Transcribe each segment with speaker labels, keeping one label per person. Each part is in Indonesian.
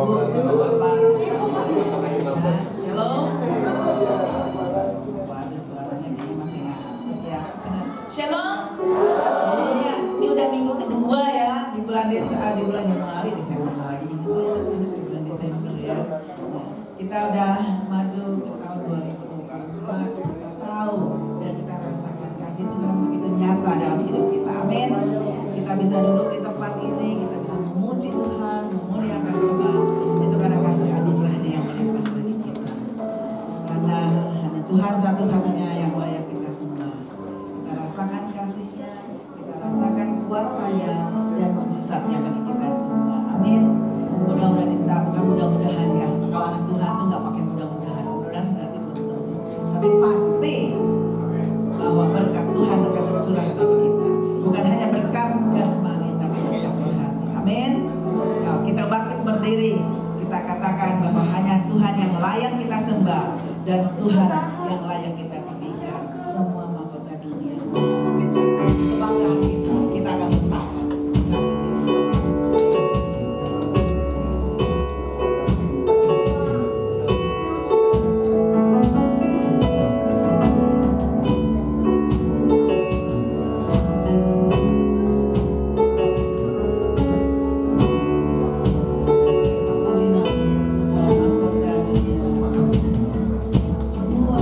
Speaker 1: Bapak-bapak. Shalom. Waduh, suaranya kayaknya masih ya. Shalom. Ya, ini udah minggu kedua ya di bulan Januari, Desember lagi di bulan Desember ya. Kita udah maju ke tahun 2024. Kita tahu dan kita rasakan kasih Tuhan begitu nyata dalam hidup kita. Amin. Kita bisa duduk di tempat ini, kita bisa memuji Tuhan, memuliakan Tuhan. Itu karena kasih anugerahnya yang melimpah bagi kita. Karena hanya Tuhan satu-satunya yang layak kita sembah. Kita rasakan kasih-Nya, kita rasakan kuasa-Nya dan mujizat-Nya bagi kita semua. Amin. Mudah-mudahan ya. Kalau anak Tuhan tuh nggak pakai mudah-mudahan berarti belum tentu. Tapi pasti bahwa berkat Tuhan akan tercurah bagi kita. Bukan hanya berkat jasmani, tapi berkat Tuhan. Amin. Kalau kita bangkit berdiri, kita katakan bahwa hanya Tuhan yang layak kita sembah dan Tuhan yang layak kita tinggikan semua mahkota dunia. Kebanggaan kita akan letakkan. Semua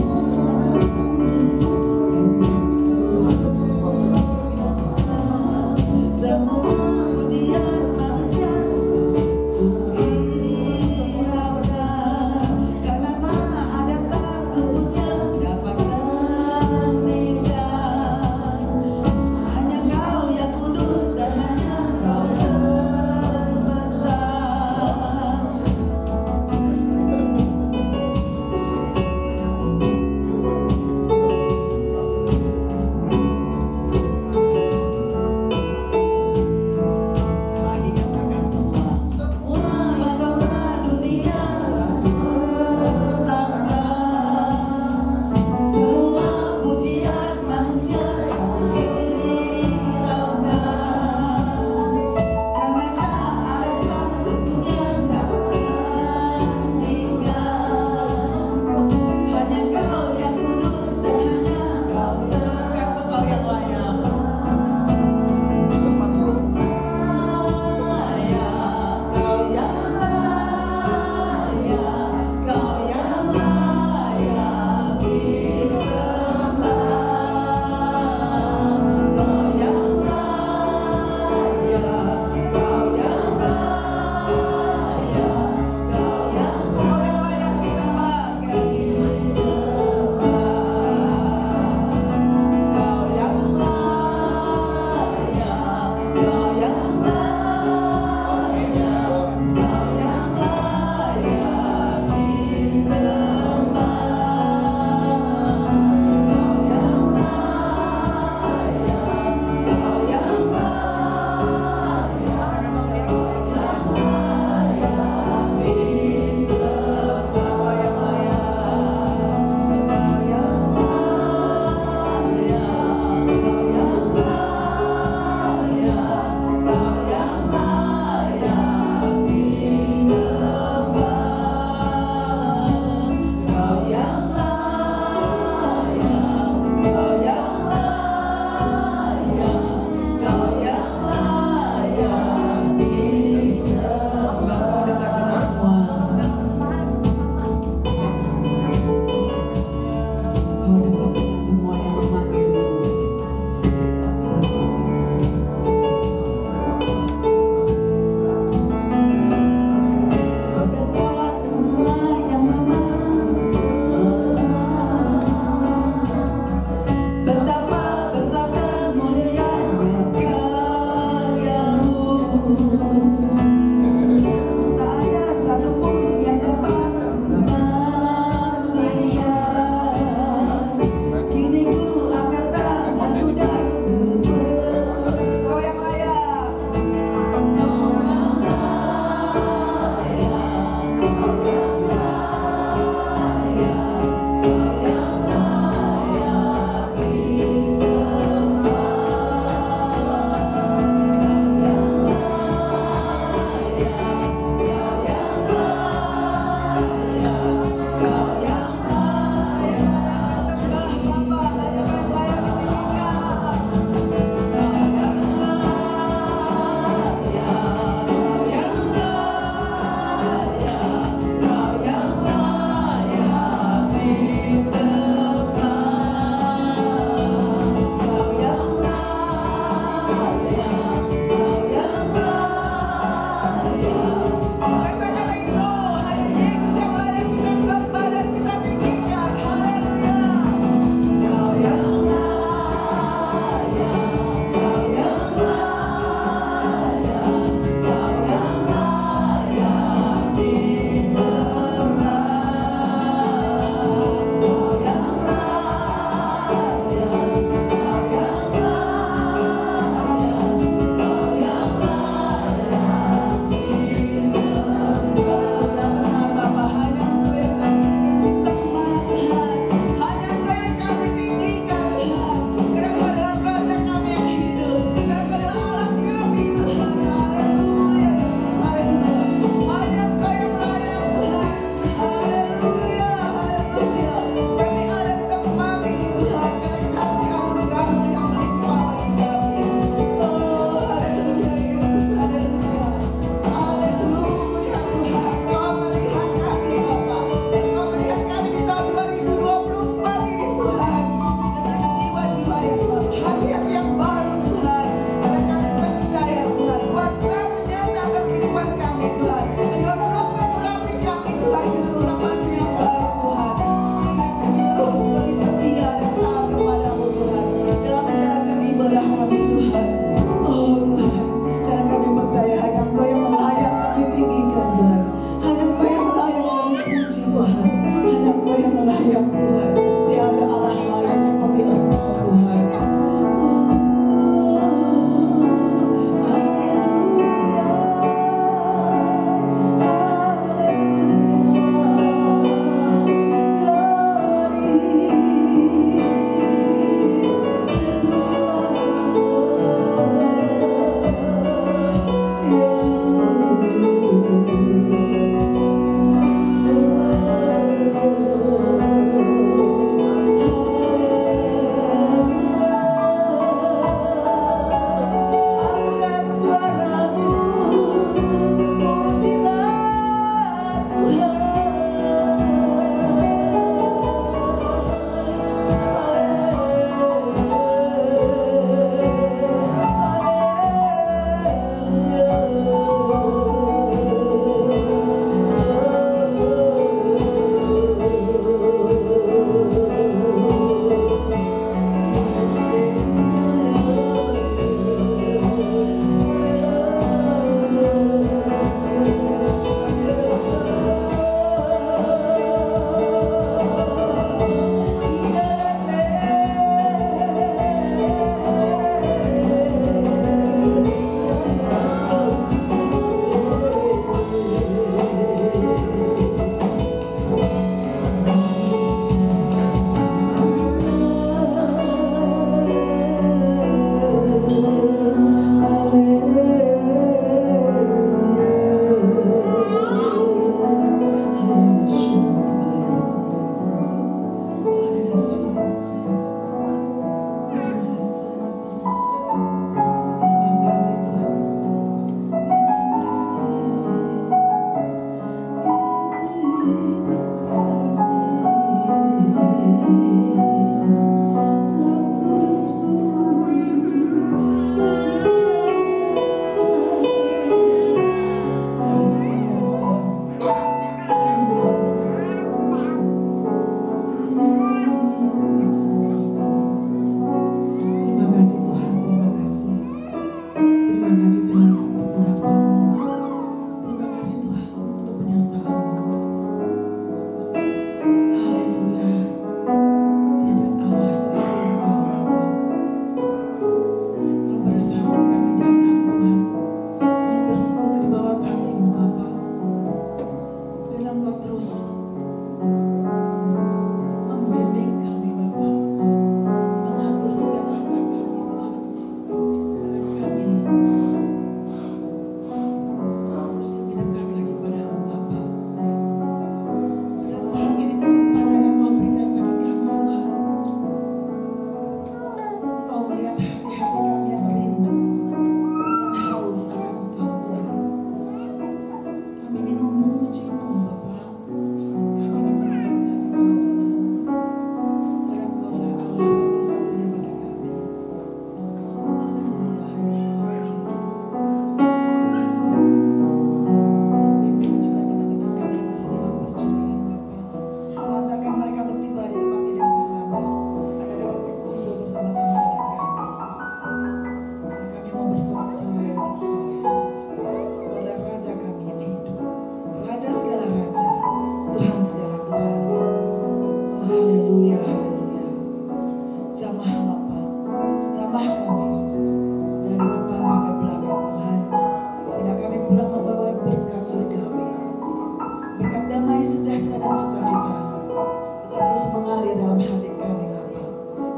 Speaker 1: mengalir dalam hati kami Bapa,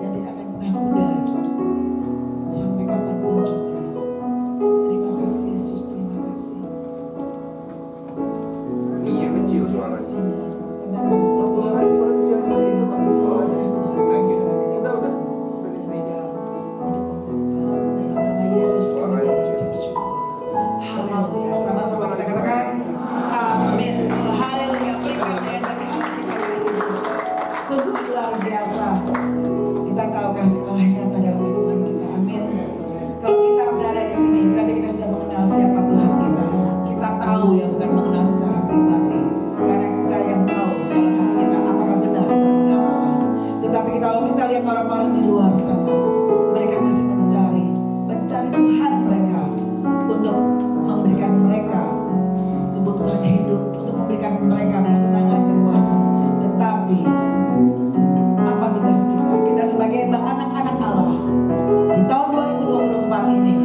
Speaker 1: yang tidak akan pernah pudar sampai kapanpun juga. Terima kasih Yesus, terima kasih.
Speaker 2: Ini yang kecil suaranya.
Speaker 1: Suara kecil dari Tuhan, suara Tuhan. Sama-sama kita katakan amin. Haleluya. Sungguh luar biasa. Kita tahu kasih Allah-Nya pada kehidupan kita. Amin. Kalau kita berada di sini, berarti kita sudah mengenal siapa Tuhan kita. Kita tahu ya, bukan mengenal secara pribadi. Karena kita yang tahu dalam hati kita apakah benar atau mengenal Allah. Tetapi kalau kita lihat orang-orang di luar sana, mereka masih mencari Tuhan mereka untuk memberikan mereka kebutuhan hidup, untuk memberikan mereka kesenangan, kekuasaan. Tetapi apa tugas kita? Kita sebagai anak-anak Allah di tahun 2024 ini,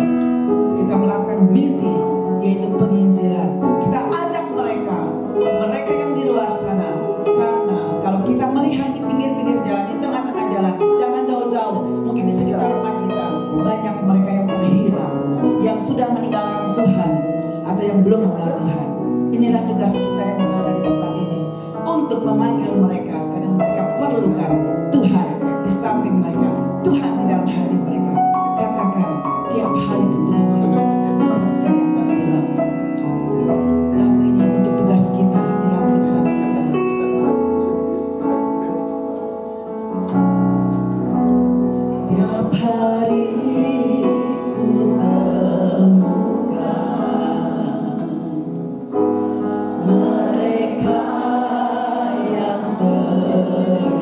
Speaker 1: kita melakukan misi, yaitu penginjilan. Kita ajak mereka yang di luar sana. Karena kalau kita melihat di pinggir-pinggir jalan, di tengah-tengah jalan, jangan jauh-jauh, mungkin di sekitar rumah kita banyak mereka yang terhilang, yang sudah meninggalkan Tuhan atau yang belum mengenal Tuhan. Inilah tugas kita yang berada di tempat ini, untuk memanggil mereka, karena mereka perlukan Tuhan di samping mereka, Tuhan di dalam hati mereka. Katakan tiap hari ditemukan mereka yang terhilang. Lagu ini untuk tugas kita di dalam kehidupan kita. Tiap hari ku temukan mereka yang terhilang,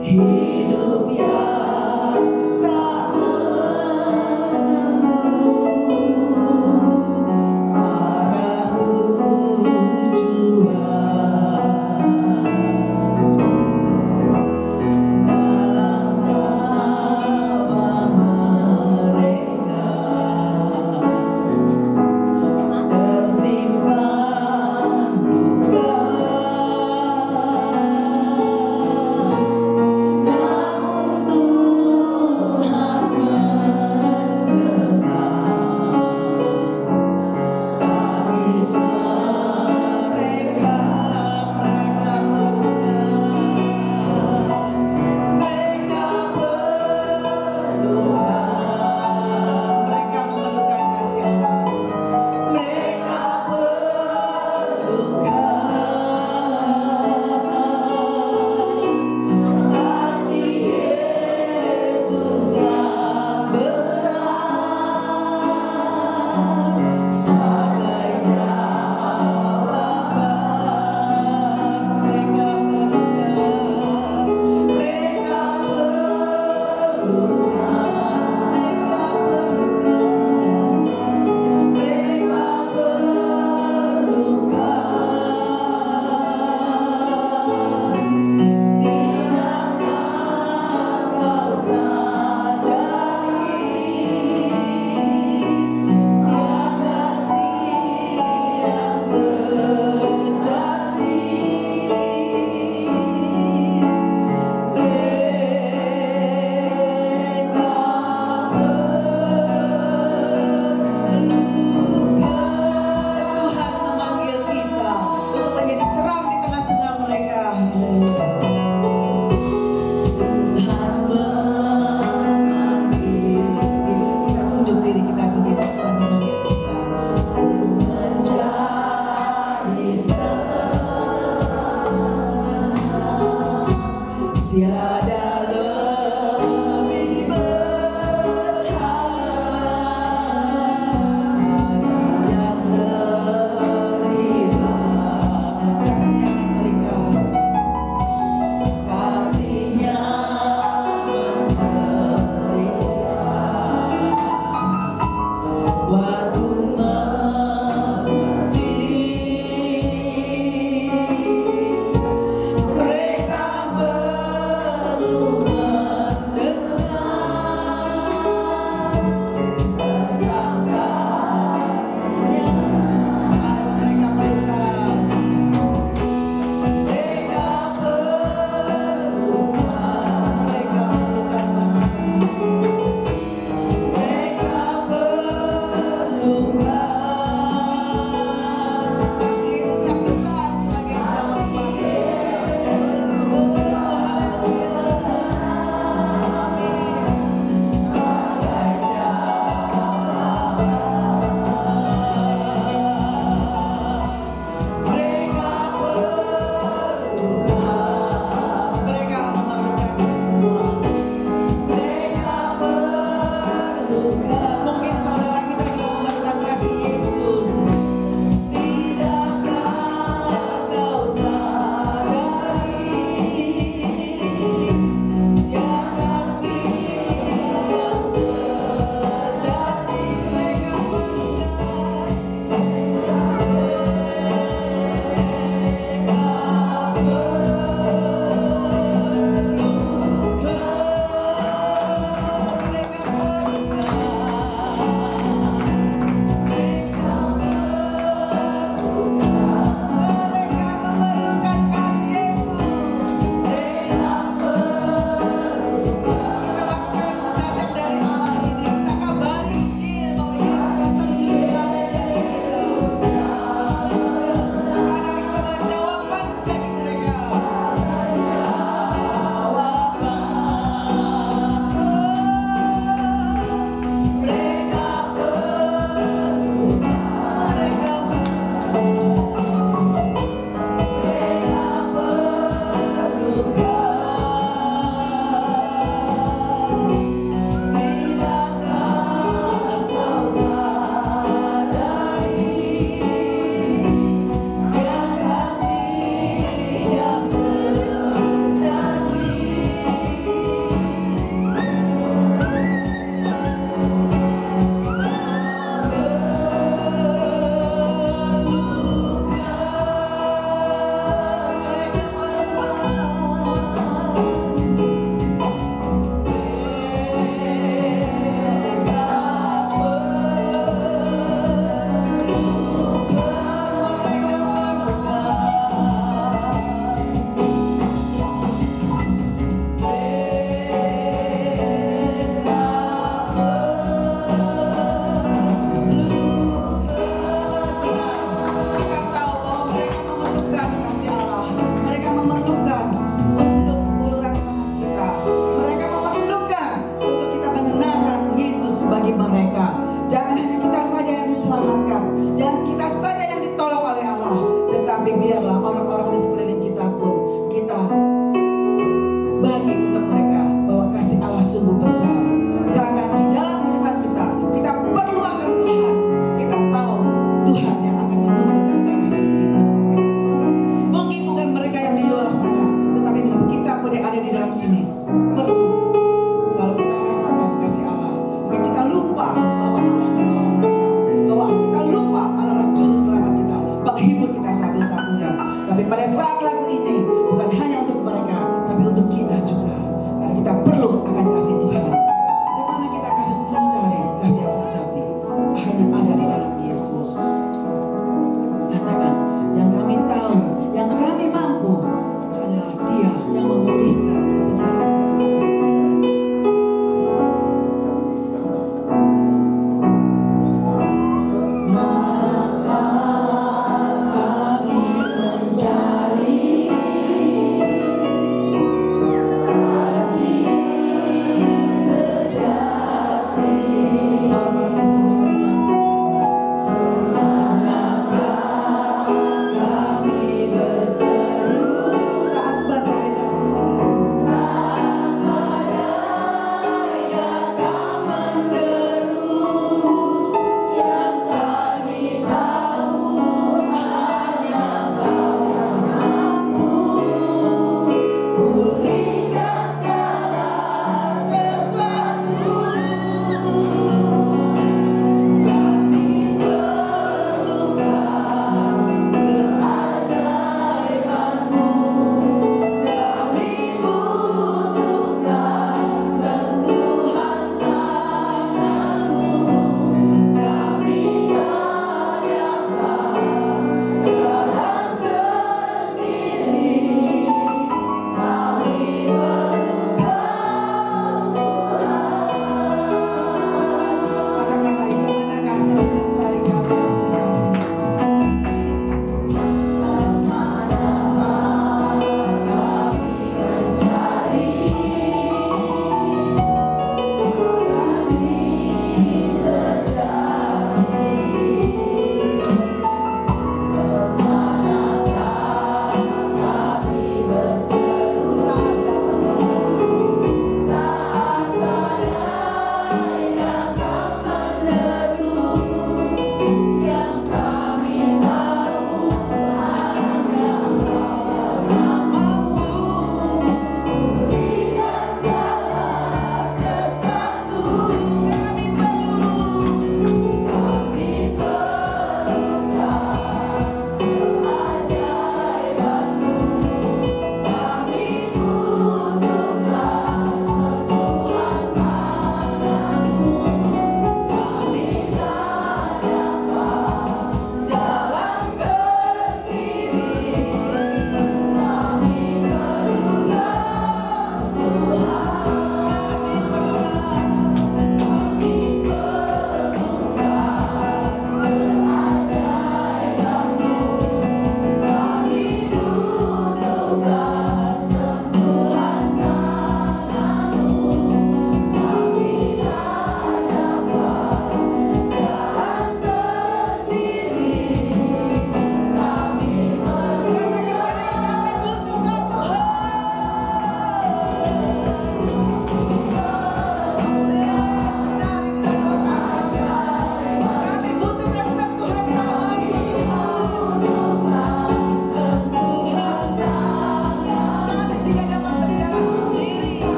Speaker 1: hidup yang tak menentu, arah tujuan dalam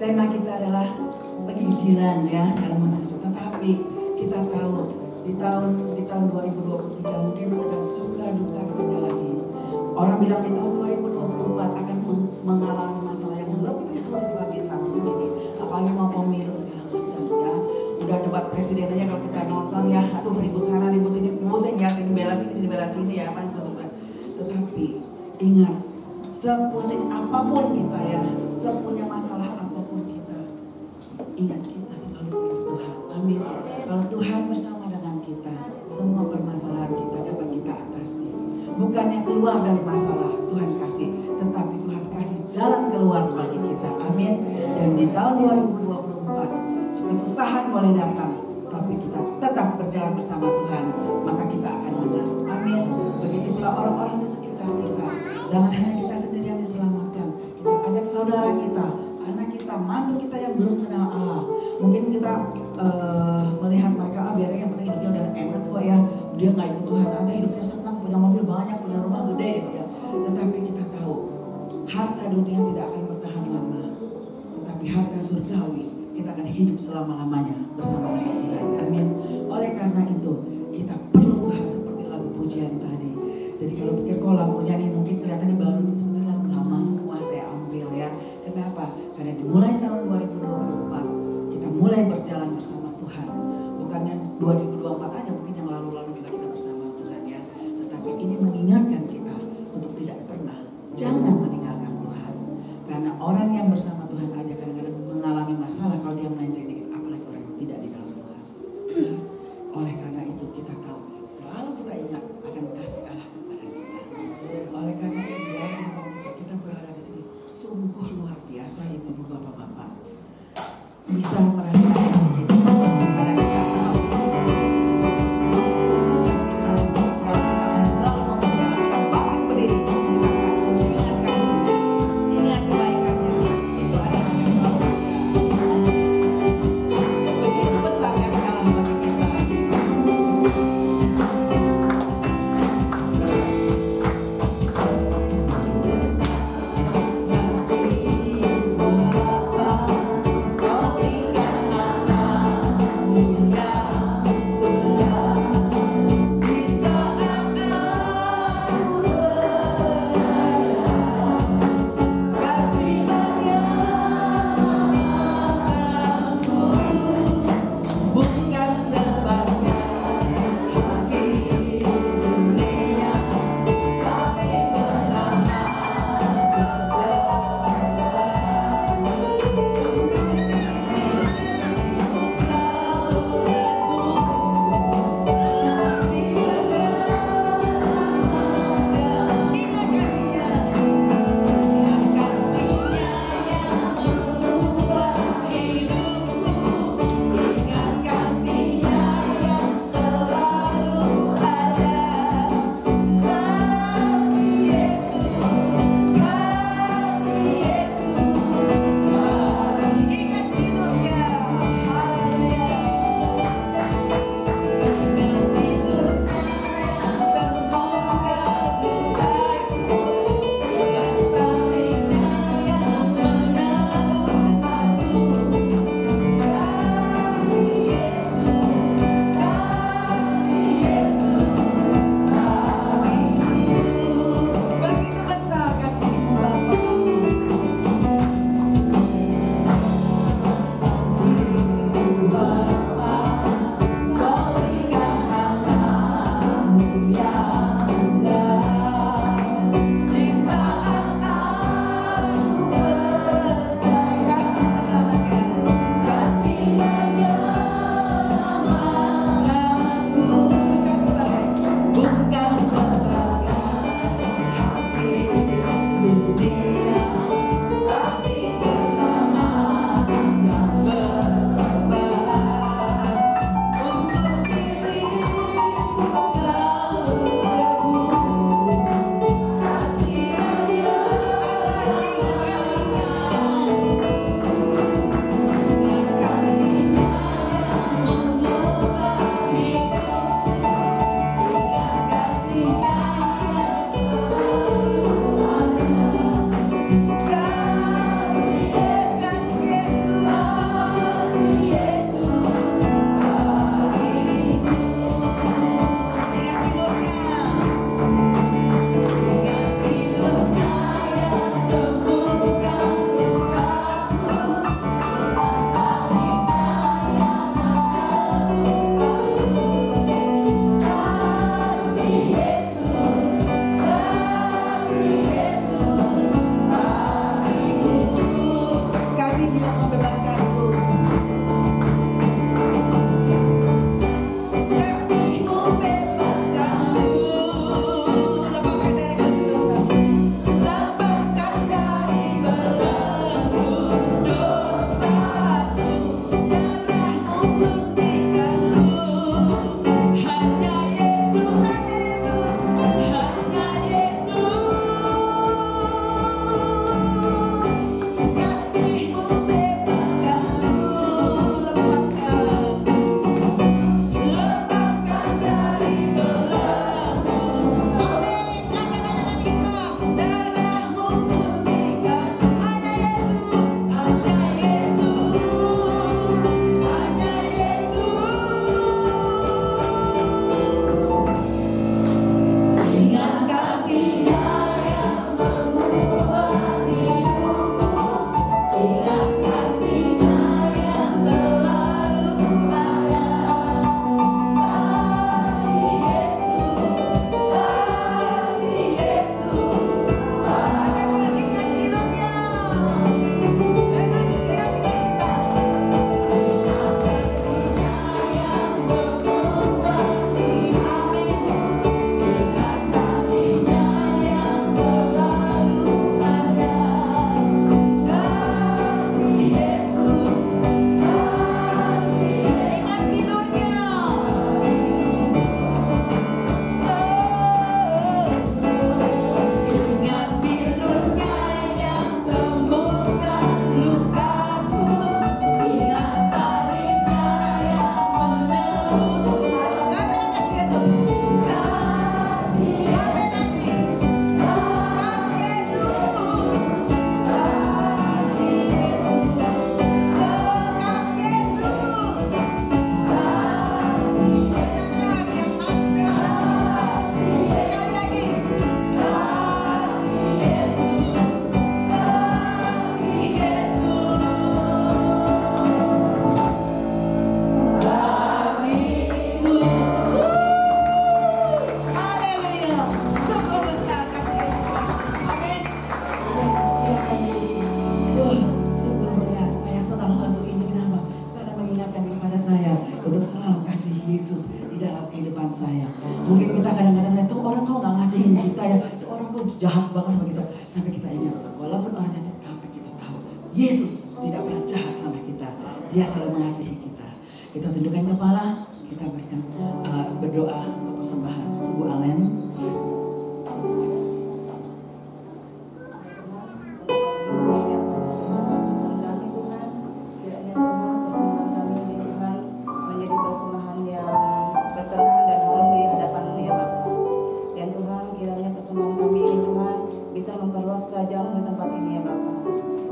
Speaker 1: tema kita adalah penginjilan ya dalam menuju. Tetapi kita tahu di tahun 2023 mungkin ada suka duka kita lagi. Orang bilang di tahun 2024 akan mengalami masalah yang lebih sulit bagi tahun ini. Apalagi mau pemilu segala macam ya. Udah debat presiden aja kalau kita nonton ya, aduh ribut sana ribut sini, pusing ya, sini bela sini ya, apa tetapi ingat, sepusing apapun kita ya, sepunya masalah apapun kita, ingat kita selalu punya Tuhan. Amin. Kalau Tuhan bersama dengan kita, semua permasalahan kita dapat kita atasi. Bukannya keluar dari masalah Tuhan kasih, tetapi Tuhan kasih jalan keluar bagi kita. Amin. Dan di tahun 2024 kesusahan boleh datang, tapi kita tetap berjalan bersama Tuhan, maka kita akan menang. Amin. Begitu pula orang-orang di sekitar kita. Jangan hanya kita sendiri yang diselamatkan. Kita ajak saudara kita, anak kita, mantu kita yang belum kenal Allah. Mungkin kita melihat mereka, biar yang penting hidupnya udah enak kok ya. Dia nggak ikut Tuhan aja, hidupnya senang, punya mobil banyak, punya rumah gede gitu ya. Tetapi kita tahu, harta dunia tidak akan bertahan lama. Tetapi harta surgawi kita akan hidup selama-lamanya bersama dengan Tuhan. Amin. Oleh karena itu kita perlu Tuhan seperti lagu pujian tadi. Jadi kalau pikir kok lagunya ini mungkin kelihatannya baru, seperti lagu lama semua saya ambil ya. Kenapa? Karena dimulai tahun 2024 kita mulai berjalan bersama Tuhan. Bukannya 2024 aja, mungkin yang lalu-lalu juga kita bersama Tuhan ya. Tetapi ini mengingatkan kita untuk tidak pernah, jangan meninggalkan Tuhan. Karena orang yang bersama Tuhan aja kadang-kadang mengalami masalah kalau dia melenceng dikit, apalagi orang yang tidak di dalam Tuhan. Oleh karena itu kita tahu, selalu kita ingat akan kasih Allah kepada kita. Oleh karena itu ya, kita berada di sini sungguh luar biasa ibu-ibu bapak-bapak. Bisa merasakan itu karena kita tahu.
Speaker 2: Kasih Bapa, kau berikan
Speaker 1: jahat banget sama kita. Tapi kita ingat, walaupun orang jahat, tapi kita tahu Yesus tidak pernah jahat sama kita. Dia selalu mengasihi kita. Kita tundukkan kepala, kita berikan berdoa persembahan Ibu Alen.
Speaker 2: Bisa memperluas kerajaan di tempat ini ya Bapak.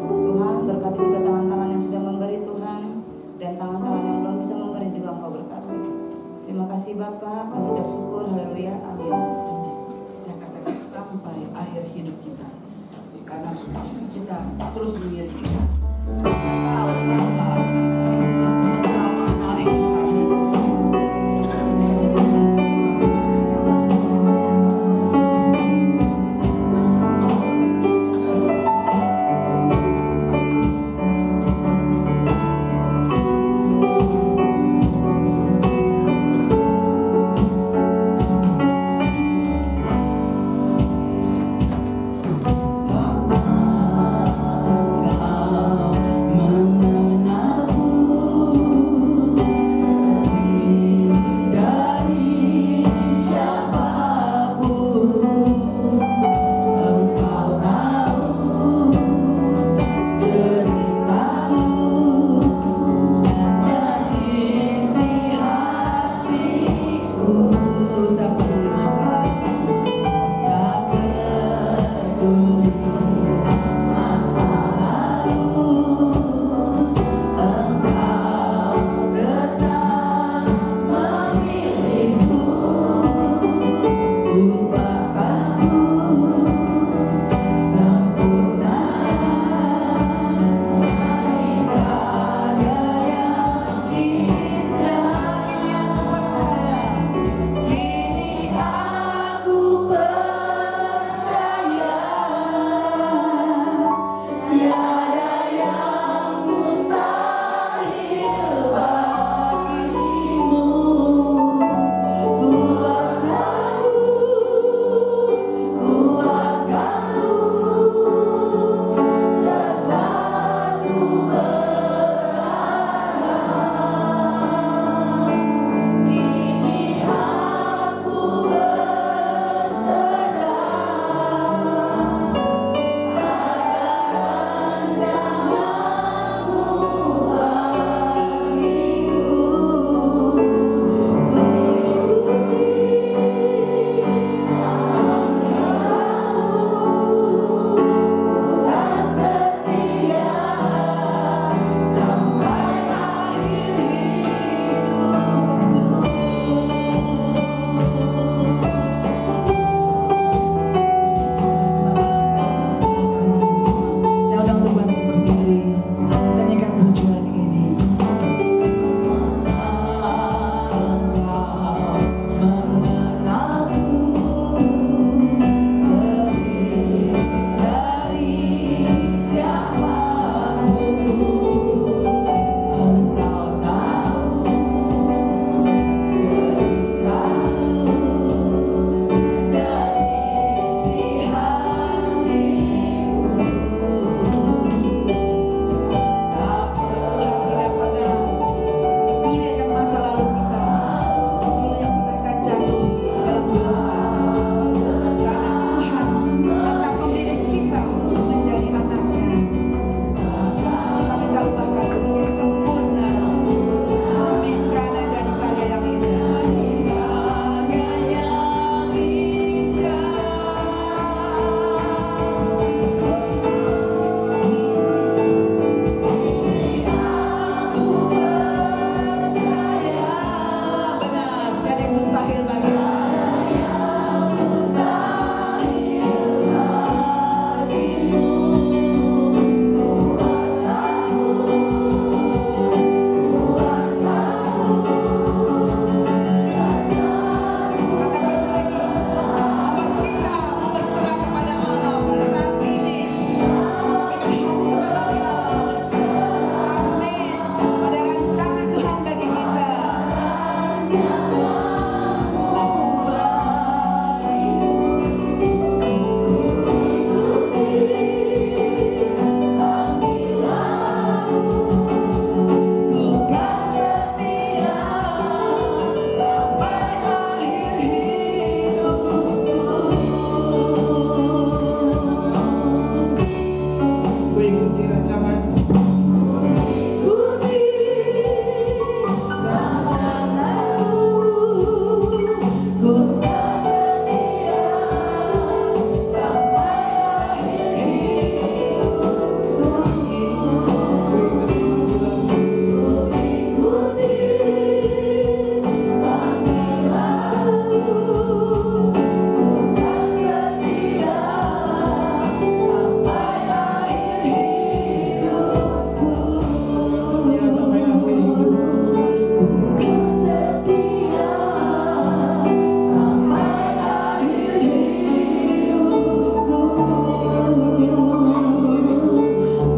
Speaker 2: Tuhan berkati juga tangan-tangan yang sudah memberi Tuhan, dan tangan-tangan yang belum bisa memberi juga Engkau berkati. Terima kasih Bapak, kami ucap syukur, haleluya, amin.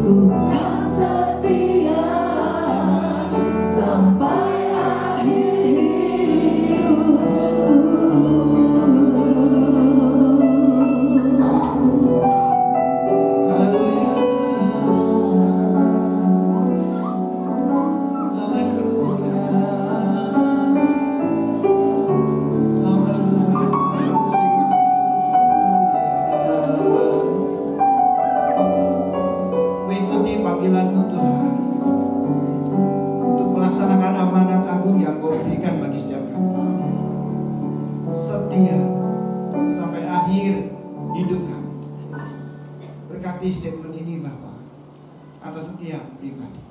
Speaker 1: ku kan setia sampai akhir hidupku.
Speaker 3: Statement ini Bapa atas setiap pribadi,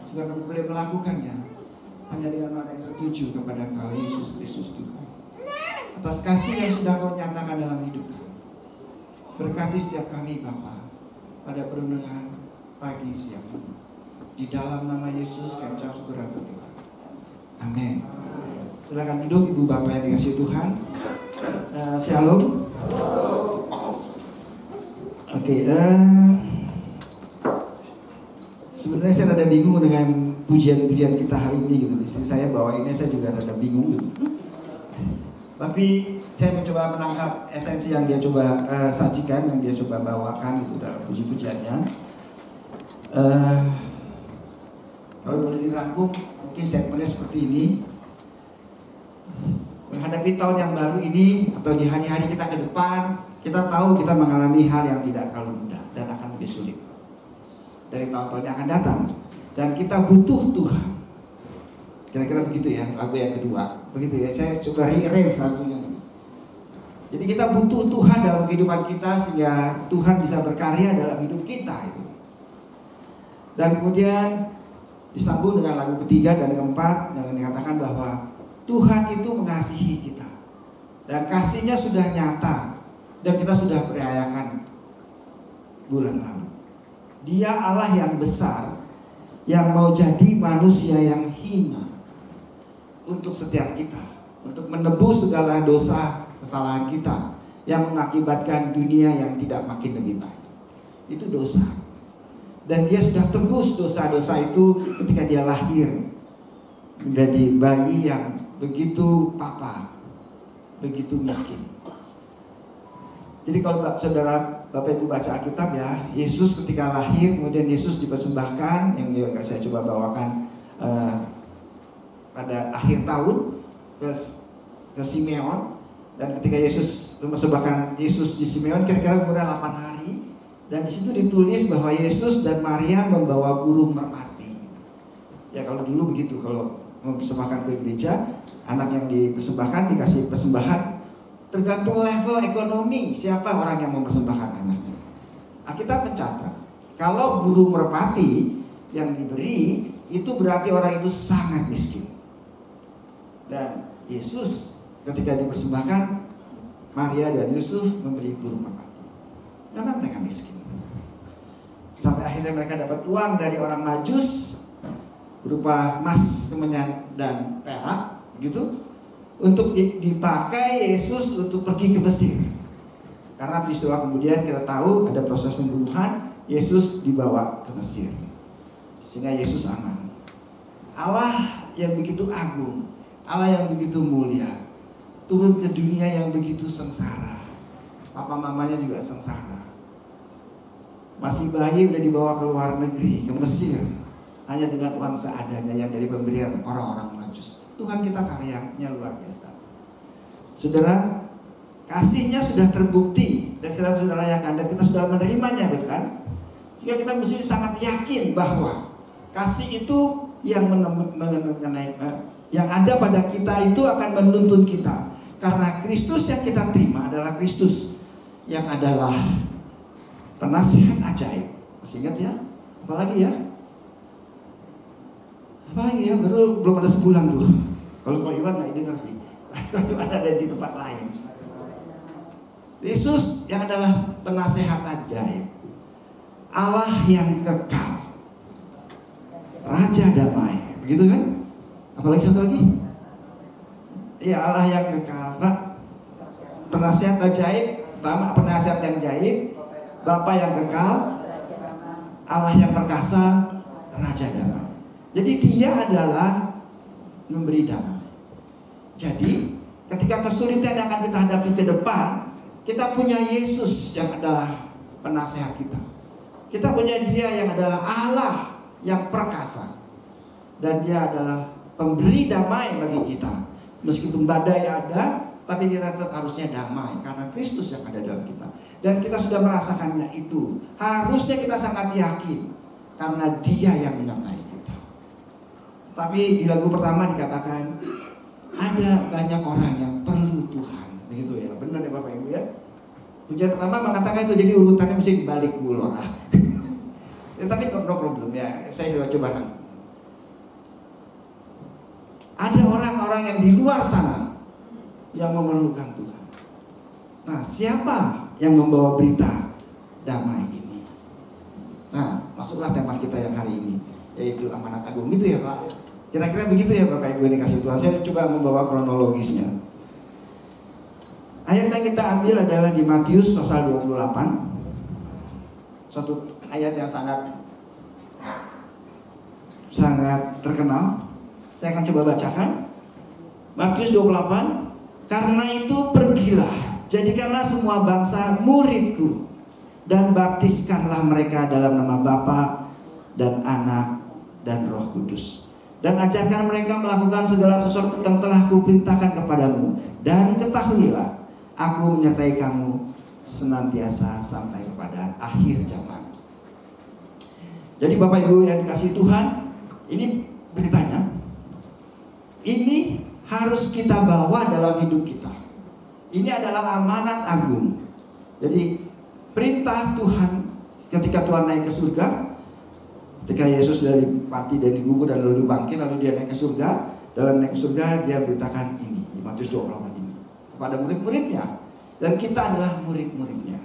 Speaker 3: supaya kami boleh melakukannya hanya dengan mata yang tertuju kepada Engkau Yesus Kristus Tuhan. Atas kasih yang sudah Kau nyatakan dalam hidup kami, berkati setiap kami Bapa pada perundungan pagi siang ini. Di dalam nama Yesus kami ucap syukur dan berdoa. Amin. Silakan duduk Ibu Bapak yang dikasihi Tuhan. Shalom. Oke, sebenarnya saya rada bingung dengan pujian-pujian kita hari ini gitu. Istri saya bawainnya saya juga rada bingung gitu. Tapi saya mencoba menangkap esensi yang dia coba sajikan, yang dia coba bawakan gitu dalam puji-pujiannya. Kalau boleh dirangkum, mungkin statementnya seperti ini. Menghadapi tahun yang baru ini atau di hari-hari kita ke depan, kita tahu kita mengalami hal yang tidak terlalu mudah dan akan lebih sulit dari tahun-tahun yang akan datang. Dan kita butuh Tuhan. Kira-kira begitu ya, lagu yang kedua. Begitu ya, saya coba rearrange lagunya. Jadi kita butuh Tuhan dalam kehidupan kita sehingga Tuhan bisa berkarya dalam hidup kita. Dan kemudian disambung dengan lagu ketiga dan keempat yang dikatakan bahwa Tuhan itu mengasihi kita. Dan kasihnya sudah nyata. Dan kita sudah merayakan bulan lalu. Dia Allah yang besar, yang mau jadi manusia yang hina untuk setiap kita, untuk menebus segala dosa kesalahan kita yang mengakibatkan dunia yang tidak makin lebih baik. Itu dosa. Dan dia sudah tebus dosa-dosa itu ketika dia lahir menjadi bayi yang begitu papa, begitu miskin. Jadi kalau saudara Bapak Ibu baca Alkitab ya, Yesus ketika lahir, kemudian Yesus dipersembahkan, yang juga saya coba bawakan pada akhir tahun ke Simeon. Dan ketika Yesus mempersembahkan Yesus di Simeon, kira-kira umurnya 8 hari. Dan di situ ditulis bahwa Yesus dan Maria membawa burung merpati. Ya kalau dulu begitu, kalau mempersembahkan ke gereja, anak yang dipersembahkan dikasih persembahan. Tergantung level ekonomi siapa orang yang mempersembahkan anaknya. Kita mencatat kalau burung merpati yang diberi itu berarti orang itu sangat miskin. Dan Yesus ketika dipersembahkan, Maria dan Yusuf memberi burung merpati. Memang mereka miskin. Sampai akhirnya mereka dapat uang dari orang Majus berupa emas, kemenyan dan perak, begitu. Untuk dipakai Yesus untuk pergi ke Mesir. Karena peristiwa kemudian kita tahu ada proses pembunuhan, Yesus dibawa ke Mesir. Sehingga Yesus aman. Allah yang begitu agung, Allah yang begitu mulia, turun ke dunia yang begitu sengsara. Papa mamanya juga sengsara. Masih bayi udah dibawa ke luar negeri, ke Mesir, hanya dengan uang seadanya yang dari pemberian orang-orang Majus. Tuhan kita karyanya luar biasa. Saudara, kasihnya sudah terbukti dan kita sudah rayakan dan kita sudah menerimanya, bukan? Sehingga kita mesti sangat yakin bahwa kasih itu yang yang ada pada kita itu akan menuntun kita. Karena Kristus yang kita terima adalah Kristus yang adalah penasihat ajaib. Masih ingat ya? Apalagi ya? Apalagi ya, belum ada sebulan tuh. Kalau Pak Iwan nggak dengar sih. Kalau Iwan ada di tempat lain. Yesus yang adalah penasehat ajaib, Allah yang kekal, Raja damai, begitu kan? Apalagi satu lagi? Iya, Allah yang kekal, penasehat ajaib, pertama penasehat yang ajaib, Bapa yang kekal, Allah yang perkasa, Raja damai. Jadi dia adalah memberi damai. Jadi ketika kesulitan yang akan kita hadapi ke depan, kita punya Yesus yang adalah penasehat kita. Kita punya Dia yang adalah Allah yang perkasa. Dan Dia adalah pemberi damai bagi kita. Meskipun badai ada, tapi kita tetap harusnya damai karena Kristus yang ada dalam kita. Dan kita sudah merasakannya itu. Harusnya kita sangat yakin karena Dia yang menyertai kita. Tapi di lagu pertama dikatakan ada banyak orang yang perlu Tuhan. Begitu ya, benar ya Bapak Ibu ya. Pujian pertama mengatakan itu, jadi urutannya mesti dibalik dulu. Ya, tapi no problem ya, saya coba. Ada orang-orang yang di luar sana yang memerlukan Tuhan. Nah, siapa yang membawa berita damai ini? Nah, masuklah tema kita yang hari ini, yaitu amanat agung. Gitu ya Pak? Kira-kira begitu ya Bapak Ibu dikasih Tuhan. Saya coba membawa kronologisnya. Ayat yang kita ambil adalah di Matius pasal 28. Satu ayat yang sangat terkenal. Saya akan coba bacakan. Matius 28. Karena itu pergilah, jadikanlah semua bangsa muridku, dan baptiskanlah mereka dalam nama Bapa dan Anak dan Roh Kudus. Dan ajarkan mereka melakukan segala sesuatu yang telah kuperintahkan kepadamu. Dan ketahuilah, aku menyertai kamu senantiasa sampai kepada akhir zaman. Jadi Bapak Ibu yang dikasihi Tuhan, ini beritanya. Ini harus kita bawa dalam hidup kita. Ini adalah amanat agung. Jadi perintah Tuhan ketika Tuhan naik ke surga, ketika Yesus dari mati dan dikubur dan lalu bangkit, lalu dia naik ke surga. Dalam naik ke surga dia beritakan ini di Matius 28 ini kepada murid-muridnya, dan kita adalah murid-muridnya.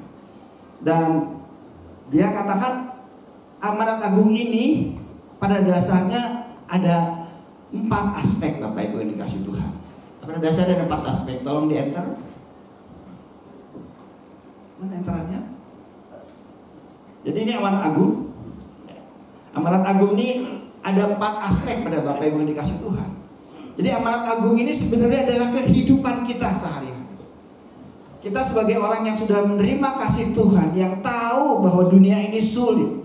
Speaker 3: Dan dia katakan amanat agung ini pada dasarnya ada 4 aspek Bapak Ibu yang dikasih Tuhan. Pada dasarnya ada 4 aspek. Tolong di enter. Mana enterannya? Jadi ini amanat agung. Amanat agung ini ada 4 aspek pada Bapak Ibu yang dikasih Tuhan. Jadi amanat agung ini sebenarnya adalah kehidupan kita sehari-hari. Kita sebagai orang yang sudah menerima kasih Tuhan, yang tahu bahwa dunia ini sulit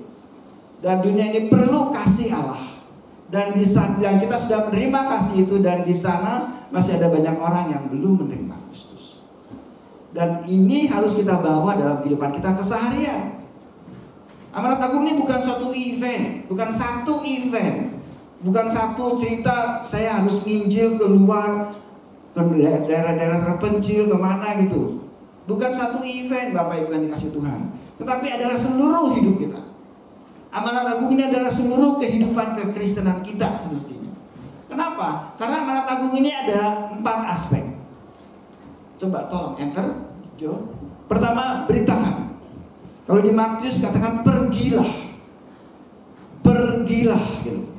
Speaker 3: dan dunia ini perlu kasih Allah. Dan di sana yang kita sudah menerima kasih itu, dan di sana masih ada banyak orang yang belum menerima Kristus. Dan ini harus kita bawa dalam kehidupan kita keseharian. Amanat agung ini bukan suatu event, bukan satu event, bukan satu cerita saya harus nginjil keluar ke daerah-daerah terpencil kemana gitu. Bukan satu event Bapak Ibu yang dikasih Tuhan, tetapi adalah seluruh hidup kita. Amanat agung ini adalah seluruh kehidupan kekristenan kita semestinya. Kenapa? Karena amanat agung ini ada 4 aspek. Coba tolong enter, Jo. Pertama, beritakan. Kalau di Matius katakan pergilah. Pergilah gitu.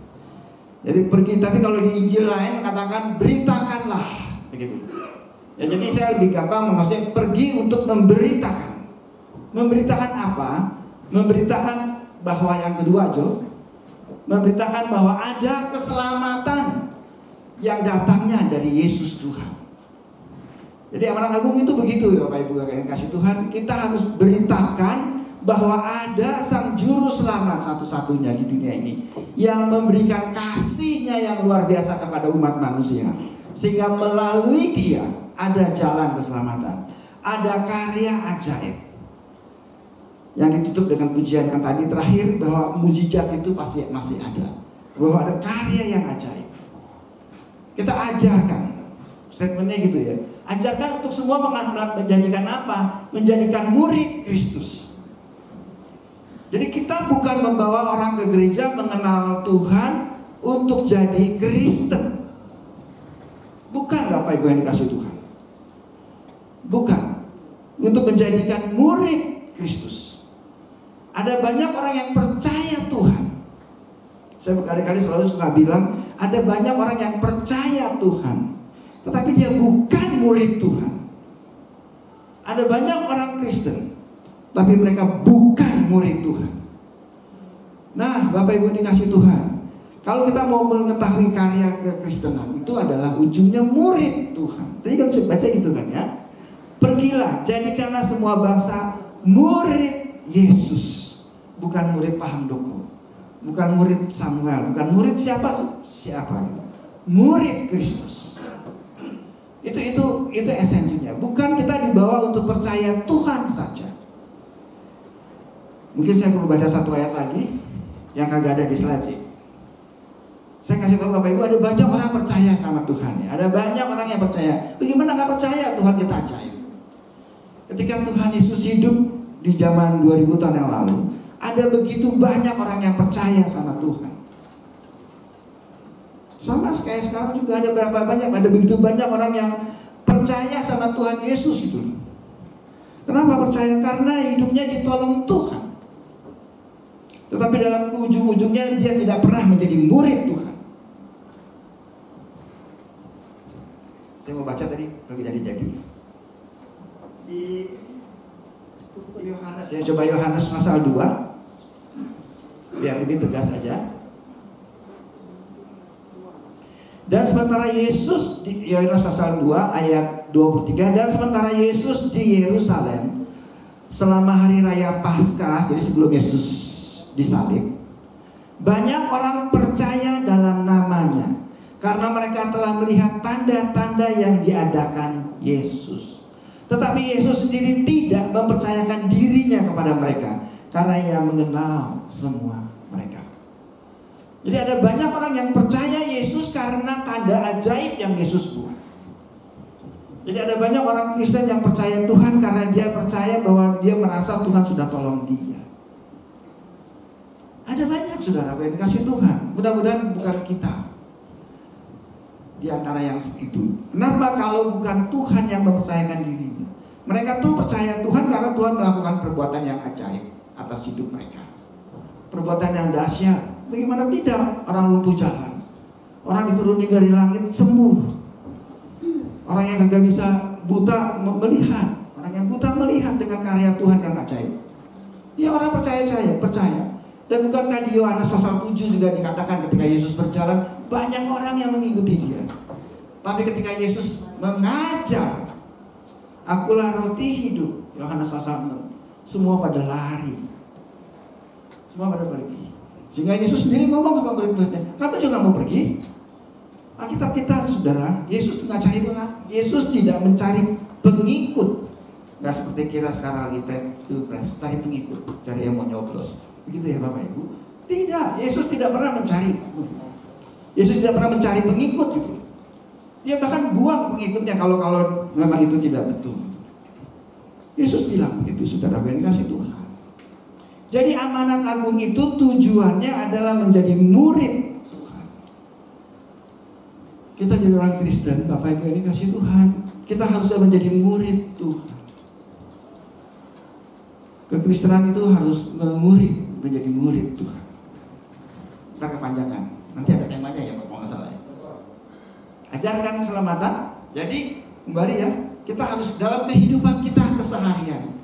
Speaker 3: Jadi pergi, tapi kalau di Injil lain katakan beritakanlah begitu. Ya, jadi saya lebih gampang maksudnya pergi untuk memberitakan. Memberitakan apa? Memberitakan bahwa yang kedua, Jo, memberitakan bahwa ada keselamatan yang datangnya dari Yesus Tuhan. Jadi amanat agung itu begitu ya Bapak Ibu yang kasih Tuhan. Kita harus beritakan bahwa ada Sang Juru Selamat satu-satunya di dunia ini, yang memberikan kasih-Nya yang luar biasa kepada umat manusia, sehingga melalui Dia ada jalan keselamatan, ada karya ajaib. Yang ditutup dengan pujian yang tadi terakhir, bahwa mujizat itu pasti masih ada, bahwa ada karya yang ajaib. Kita ajarkan, statementnya gitu ya, ajarkan untuk semua menjadikan apa? Menjadikan murid Kristus. Jadi kita bukan membawa orang ke gereja mengenal Tuhan untuk jadi Kristen. Bukan Bapak Ibu yang dikasih Tuhan. Bukan. Untuk menjadikan murid Kristus. Ada banyak orang yang percaya Tuhan. Saya berkali-kali selalu suka bilang, ada banyak orang yang percaya Tuhan, tetapi dia bukan murid Tuhan. Ada banyak orang Kristen, tapi mereka bukan murid Tuhan. Nah, Bapak Ibu dikasih Tuhan, kalau kita mau mengetahui karya kekristenan, itu adalah ujungnya murid Tuhan. Tadi kan saya baca gitu kan ya. Pergilah, jadikanlah semua bangsa murid Yesus, bukan murid Pak Handoko, bukan murid Samuel, bukan murid siapa gitu. Murid Kristus. Itu esensinya. Bukan kita dibawa untuk percaya Tuhan saja. Mungkin saya perlu baca satu ayat lagi yang kagak ada di slide sih. Saya kasih tahu Bapak Ibu, ada banyak orang percaya sama Tuhan ya. Ada banyak orang yang percaya. Bagaimana nggak percaya Tuhan kita ajaib? Ketika Tuhan Yesus hidup di zaman 2000 tahun yang lalu, ada begitu banyak orang yang percaya sama Tuhan. Sama kayak sekarang juga ada ada begitu banyak orang yang percaya sama Tuhan Yesus itu. Kenapa percaya? Karena hidupnya ditolong Tuhan. Tetapi dalam ujung-ujungnya dia tidak pernah menjadi murid Tuhan. Saya mau baca tadi kagak jadi. Di Yohanes ya, coba Yohanes pasal 2. Biar lebih tegas aja. Dan sementara Yesus di Yohanes pasal 2 ayat 23, dan sementara Yesus di Yerusalem selama hari raya Paskah, jadi sebelum Yesus disalib, banyak orang percaya dalam namanya karena mereka telah melihat tanda-tanda yang diadakan Yesus. Tetapi Yesus sendiri tidak mempercayakan dirinya kepada mereka karena ia mengenal semua mereka. Jadi ada banyak orang yang percaya Yesus karena tanda ajaib yang Yesus buat. Jadi ada banyak orang Kristen yang percaya Tuhan karena dia percaya bahwa dia merasa Tuhan sudah tolong dia. Ada banyak saudara yang dikasih Tuhan. Mudah-mudahan bukan kita di antara yang itu. Kenapa kalau bukan Tuhan yang mempercayakan dirinya? Mereka tuh percaya Tuhan karena Tuhan melakukan perbuatan yang ajaib atas hidup mereka. Perbuatan yang dahsyat. Bagaimana tidak? Orang lumpuh jalan, orang dituruni dari langit sembuh, orang yang gak bisa buta melihat, orang yang buta melihat dengan karya Tuhan yang ajaib. Ya orang percaya. Dan bukankah di Yohanes pasal 7 juga dikatakan ketika Yesus berjalan banyak orang yang mengikuti dia. Tapi ketika Yesus mengajar, akulah roti hidup, Yohanes pasal 6, semua pada lari, semua pada pergi. Sehingga Yesus sendiri ngomong sama murid-muridnya, kamu juga mau pergi? Alkitab kita saudara, Yesus Yesus tidak mencari pengikut. Nggak seperti kita sekarang lagi pilpres, cari pengikut, cari yang mau nyoblos. Begitu ya Bapak Ibu? Tidak, Yesus tidak pernah mencari. Yesus tidak pernah mencari pengikut gitu. Dia bahkan buang pengikutnya kalau memang itu tidak betul. Yesus bilang begitu saudara, yang dikasih Tuhan. Jadi amanat agung itu tujuannya adalah menjadi murid Tuhan. Kita jadi orang Kristen, Bapak Ibu yang dikasih Tuhan, kita harus menjadi murid Tuhan. Kekristenan itu harus menjadi murid Tuhan. Ntar kepanjangan, nanti ada temanya ya Pak, kalau nggak salah ya. Ajarkan keselamatan. Jadi kembali ya, kita harus dalam kehidupan kita keseharian.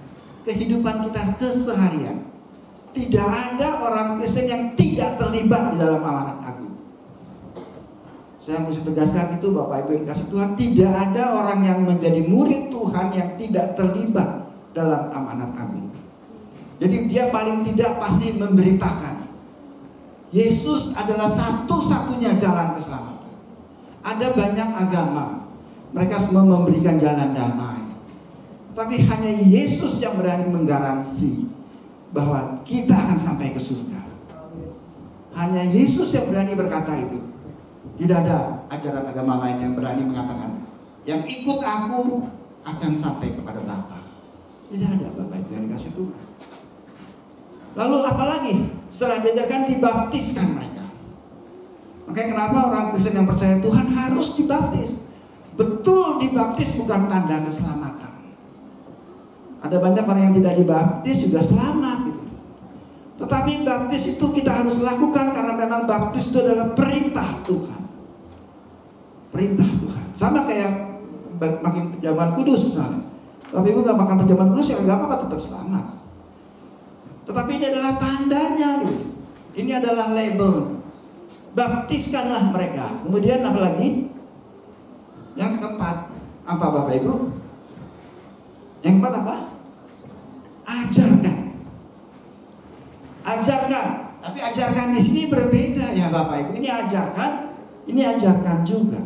Speaker 3: Tidak ada orang Kristen yang tidak terlibat di dalam amanat agung. Saya mesti tegaskan itu Bapak Ibu yang dikasih Tuhan, tidak ada orang yang menjadi murid Tuhan yang tidak terlibat dalam amanat agung. Jadi dia paling tidak pasti memberitakan Yesus adalah satu-satunya jalan keselamatan. Ada banyak agama, mereka semua memberikan jalan damai, tapi hanya Yesus yang berani menggaransi bahwa kita akan sampai ke surga. Hanya Yesus yang berani berkata itu. Tidak ada ajaran agama lain yang berani mengatakan yang ikut aku akan sampai kepada Bapa. Tidak ada Bapak Ibu yang dikasih Tuhan. Lalu apalagi setelah diajarkan dibaptiskan mereka. Makanya kenapa orang Kristen yang percaya Tuhan harus dibaptis. Betul, dibaptis bukan tanda keselamatan. Ada banyak orang yang tidak dibaptis juga selamat gitu. Tetapi baptis itu kita harus lakukan karena memang baptis itu adalah perintah Tuhan. Perintah Tuhan. Sama kayak makin penjaman kudus misalnya. Bapak Ibu gak makan penjaman kudus ya gak apa-apa, tetap selamat. Tetapi ini adalah tandanya gitu. Ini adalah label. Baptiskanlah mereka. Kemudian apa lagi? Yang keempat, apa Bapak Ibu? Yang keempat apa? Ajarkan. Ajarkan. Tapi ajarkan di sini berbeda ya Bapak Ibu. Ini ajarkan juga.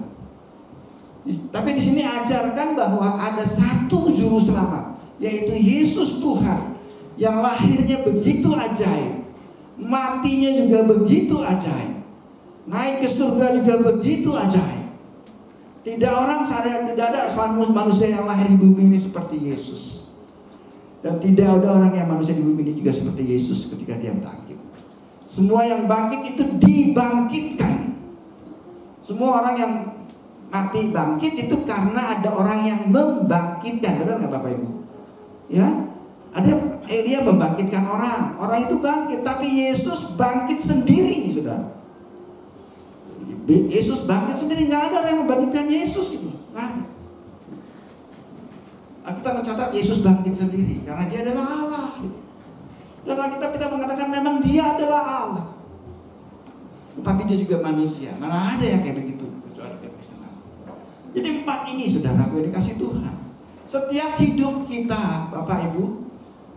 Speaker 3: Tapi di sini ajarkan bahwa ada satu juru selamat, yaitu Yesus Tuhan, yang lahirnya begitu ajaib, matinya juga begitu ajaib, naik ke surga juga begitu ajaib. Tidak ada manusia yang lahir di bumi ini seperti Yesus. Dan tidak ada orang yang manusia di bumi ini juga seperti Yesus ketika dia bangkit. Semua yang bangkit itu dibangkitkan. Semua orang yang mati bangkit itu karena ada orang yang membangkitkan. Benar nggak Bapak Ibu? Ya, ada Elia membangkitkan orang. Orang itu bangkit, tapi Yesus bangkit sendiri, saudara. Yesus bangkit sendiri, nggak ada orang yang membangkitkan Yesus itu. Nah, kita mencatat Yesus bangkit sendiri karena dia adalah Allah. Dan Alkitab kita mengatakan memang dia adalah Allah. Tapi dia juga manusia. Mana ada yang kayak begitu kecuali Kristen. Jadi 4 ini saudara gue dikasih Tuhan. Setiap hidup kita, Bapak Ibu,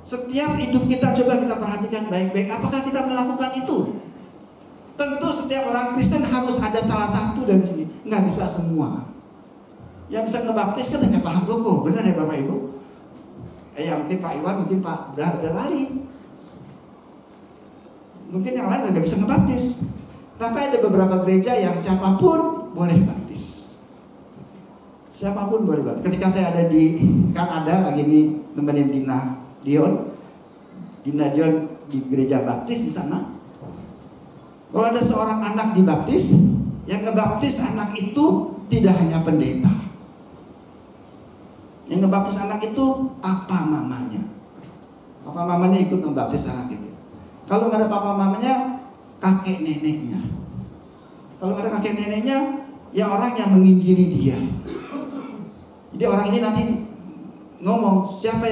Speaker 3: setiap hidup kita coba kita perhatikan baik-baik. Apakah kita melakukan itu? Tentu setiap orang Kristen harus ada salah satu dari sini. Nggak bisa semua. Yang bisa ngebaptis kan hanya Pak Handoko. Benar ya Bapak Ibu? Ya mungkin Pak Iwan, mungkin Pak Berlali. Mungkin yang lain nggak bisa ngebaptis. Tapi ada beberapa gereja yang siapapun boleh baptis. Siapapun boleh baptis. Ketika saya ada di Kanada lagi nih nemenin Dina Dion di gereja baptis di sana. Kalau ada seorang anak dibaptis, yang ngebaptis anak itu tidak hanya pendeta. Yang ngebaptis anak itu papa mamanya. Papa mamanya ikut ngebaptis anak itu. Kalau nggak ada papa mamanya, kakek neneknya. Kalau nggak ada kakek neneknya, ya orang yang menginjili dia. Jadi orang ini nanti ngomong siapa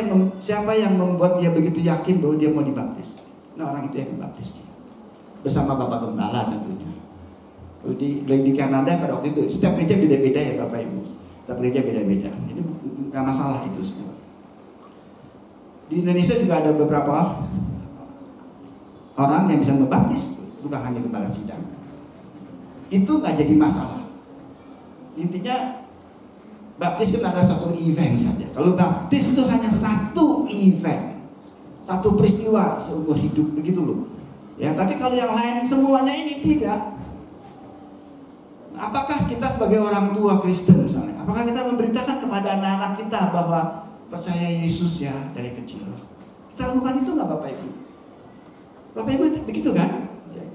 Speaker 3: yang membuat dia begitu yakin bahwa dia mau dibaptis. Nah orang itu yang dibaptis dia. Bersama Bapak Gembala tentunya. Di Kanada pada waktu itu setiap gereja beda-beda ya Bapak Ibu. Setiap gereja beda-beda. Jadi nggak masalah itu semua. Di Indonesia juga ada beberapa orang yang bisa membaptis, bukan hanya gembala sidang. Itu nggak jadi masalah. Intinya baptis itu ada satu event saja. Kalau baptis itu hanya satu event, satu peristiwa seumur hidup begitu loh. Ya, tapi kalau yang lain semuanya ini tidak. Apakah kita sebagai orang tua Kristen misalnya, apakah kita memberitakan kepada anak-anak kita bahwa percaya Yesus ya dari kecil? Kita lakukan itu nggak Bapak Ibu? Bapak Ibu begitu kan? Ya.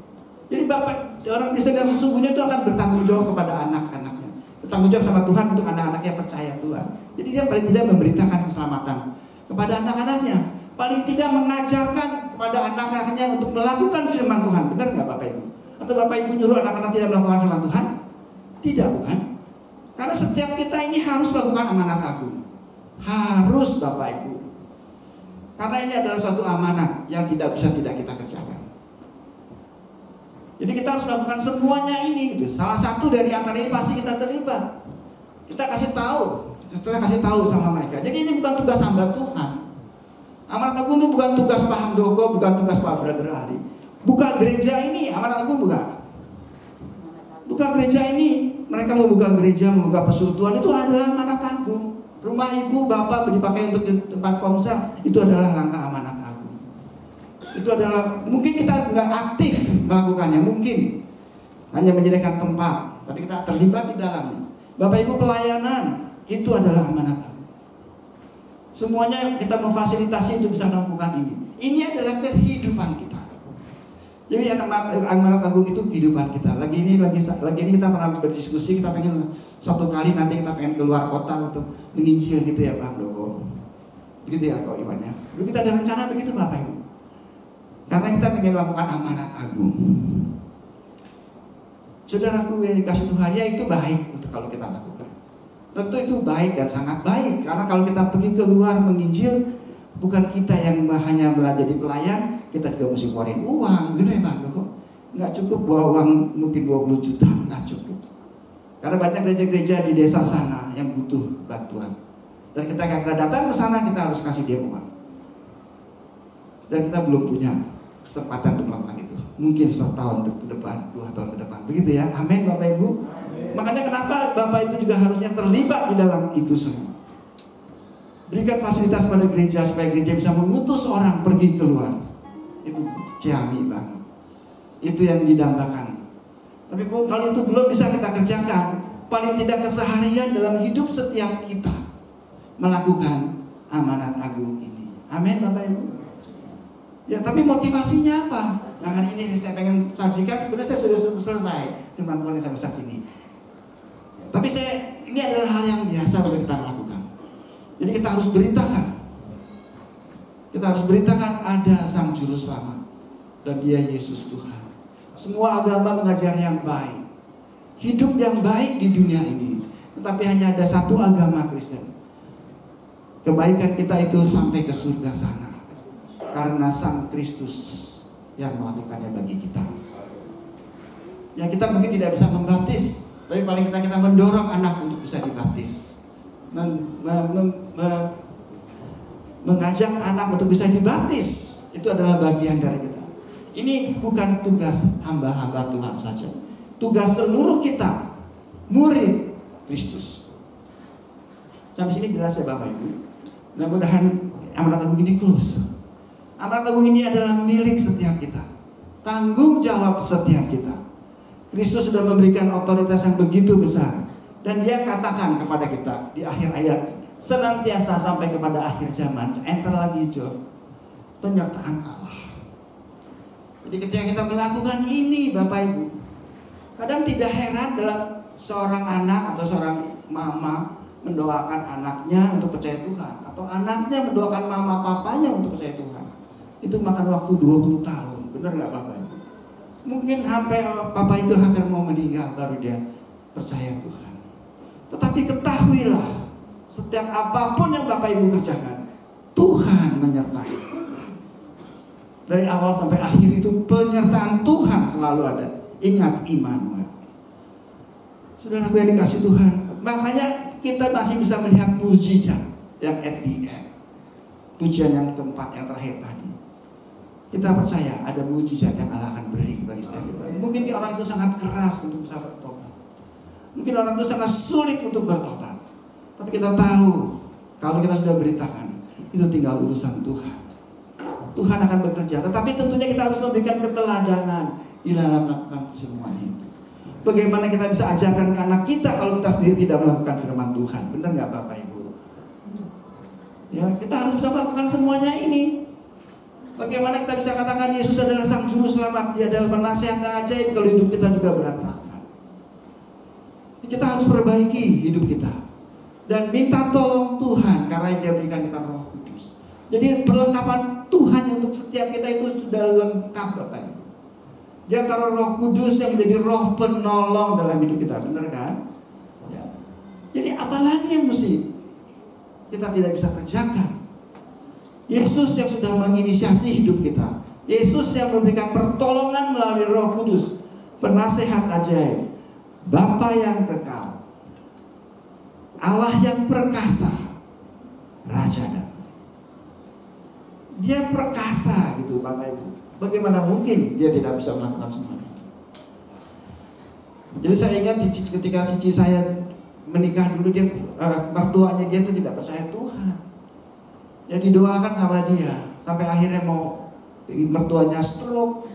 Speaker 3: Jadi Bapak orang Kristen yang sesungguhnya itu akan bertanggung jawab kepada anak-anaknya, bertanggung jawab sama Tuhan untuk anak-anaknya percaya Tuhan. Jadi dia paling tidak memberitakan keselamatan kepada anak-anaknya. Paling tidak mengajarkan kepada anak-anaknya untuk melakukan firman Tuhan. Benar nggak Bapak Ibu? Atau Bapak Ibu nyuruh anak-anak tidak melakukan firman Tuhan? Tidak, bukan? Karena setiap kita ini harus melakukan amanat agung. Harus Bapak Ibu. Karena ini adalah suatu amanat yang tidak bisa tidak kita kerjakan. Jadi kita harus melakukan semuanya ini gitu. Salah satu dari antara ini pasti kita terlibat. Kita kasih tahu sama mereka. Jadi ini bukan tugas hamba Tuhan. Amanat agung itu bukan tugas Pak Handoko, bukan tugas Pak Brother Ali. Buka gereja ini, amanat agung buka. Buka gereja ini, mereka mau buka gereja, mau buka persekutuan, itu adalah amanat agung. Rumah ibu, bapak dipakai untuk tempat komsel, itu adalah langkah amanat agung. Itu adalah, mungkin kita nggak aktif melakukannya, mungkin hanya menyediakan tempat, tapi kita terlibat di dalamnya. Bapak ibu pelayanan, itu adalah amanat agung. Semuanya kita memfasilitasi untuk bisa melakukan ini. Ini adalah kehidupan kita. Jadi amanat agung itu kehidupan kita. Lagi ini kita pernah berdiskusi, kita pengen suatu kali nanti kita pengen keluar kota untuk menginjil gitu ya Pak Doko. Begitu ya kok Iwan ya. Lalu kita ada rencana begitu Bapak Ibu. Karena kita ingin melakukan amanat agung. Saudaraku yang dikasih Tuhan, ya itu baik untuk kalau kita lakukan. Tentu itu baik dan sangat baik. Karena kalau kita pergi keluar menginjil, bukan kita yang hanya menjadi pelayan, kita juga mesti keluarin uang, gitu ya Pak Doko. Nggak cukup bawa uang mungkin 20 juta, nggak cukup. Karena banyak gereja-gereja di desa sana yang butuh bantuan. Dan kita datang ke sana, kita harus kasih dia uang. Dan kita belum punya kesempatan untuk melakukan itu. Mungkin 1 tahun ke depan, 2 tahun ke depan. Begitu ya, amin Bapak Ibu. Makanya kenapa Bapak itu juga harusnya terlibat di dalam itu semua. Berikan fasilitas pada gereja supaya gereja bisa mengutus orang pergi keluar. Itu ciami banget. Itu yang didambakan. Tapi kalau itu belum bisa kita kerjakan, paling tidak keseharian dalam hidup setiap kita melakukan amanat agung ini. Amin Bapak Ibu. Ya, tapi motivasinya apa? Nah, hari ini saya pengen sajikan, sebenarnya saya sudah selesai firman Tuhan yang saya sajikan ini. Tapi ini adalah hal yang biasa untuk kita lakukan. Jadi kita harus beritakan. Kita harus beritakan ada Sang Juru Selamat dan Dia Yesus Tuhan. Semua agama mengajar yang baik, hidup yang baik di dunia ini. Tetapi hanya ada satu agama Kristen. Kebaikan kita itu sampai ke surga sana. Karena Sang Kristus yang melakukannya bagi kita. Yang kita mungkin tidak bisa membaptis, tapi paling kita mendorong anak untuk bisa dibaptis. Mengajak anak untuk bisa dibaptis, itu adalah bagian dari kita. Ini bukan tugas hamba-hamba Tuhan saja, tugas seluruh kita, murid Kristus. Sampai sini jelas ya Bapak Ibu. Mudah-mudahan amanat agung ini close. Amanat agung ini adalah milik setiap kita, tanggung jawab setiap kita. Kristus sudah memberikan otoritas yang begitu besar, dan Dia katakan kepada kita di akhir ayat, senantiasa sampai kepada akhir zaman. Enter lagi Job, penyertaan Allah. Jadi ketika kita melakukan ini Bapak Ibu, kadang tidak heran dalam seorang anak atau seorang mama mendoakan anaknya untuk percaya Tuhan, atau anaknya mendoakan mama papanya untuk percaya Tuhan. Itu makan waktu 20 tahun, benar nggak Bapak Ibu? Mungkin sampai papa itu akan mau meninggal baru dia percaya Tuhan. Tetapi ketahuilah, setiap apapun yang Bapak Ibu kerjakan, Tuhan menyertai. Dari awal sampai akhir itu penyertaan Tuhan selalu ada. Ingat Immanuel. Saudaraku yang dikasih Tuhan, makanya kita masih bisa melihat mujizat yang at the end. Pujian yang keempat, yang terakhir tadi. Kita percaya ada mujizat yang Allah akan beri bagi setiap kita. Mungkin orang itu sangat keras untuk bisa bertobat. Mungkin orang itu sangat sulit untuk bertobat. Tapi kita tahu, kalau kita sudah beritakan, itu tinggal urusan Tuhan. Tuhan akan bekerja. Tetapi tentunya kita harus memberikan keteladanan di dalam melakukan semuanya itu. Bagaimana kita bisa ajarkan ke anak kita kalau kita sendiri tidak melakukan firman Tuhan? Benar nggak Bapak Ibu? Ya, kita harus bisa melakukan semuanya ini. Bagaimana kita bisa katakan Yesus adalah Sang Juru Selamat, Dia adalah penasihat yang ajaib kalau hidup kita juga berantakan. Kita harus perbaiki hidup kita dan minta tolong Tuhan karena Dia berikan kita Roh Kudus. Jadi perlengkapan Tuhan untuk setiap kita itu sudah lengkap Bapak Ibu. Dia taruh Roh Kudus yang menjadi roh penolong dalam hidup kita, benar kan? Ya. Jadi apalagi yang mesti kita tidak bisa kerjakan? Yesus yang sudah menginisiasi hidup kita, Yesus yang memberikan pertolongan melalui Roh Kudus, penasehat ajaib, Bapa yang kekal, Allah yang perkasa, Raja damai. Dia perkasa gitu Bapak Ibu. Bagaimana mungkin Dia tidak bisa melakukan semuanya? Jadi saya ingat ketika cici saya menikah dulu, dia mertuanya dia itu tidak percaya Tuhan. Ya didoakan sama dia sampai akhirnya mau mertuanya stroke,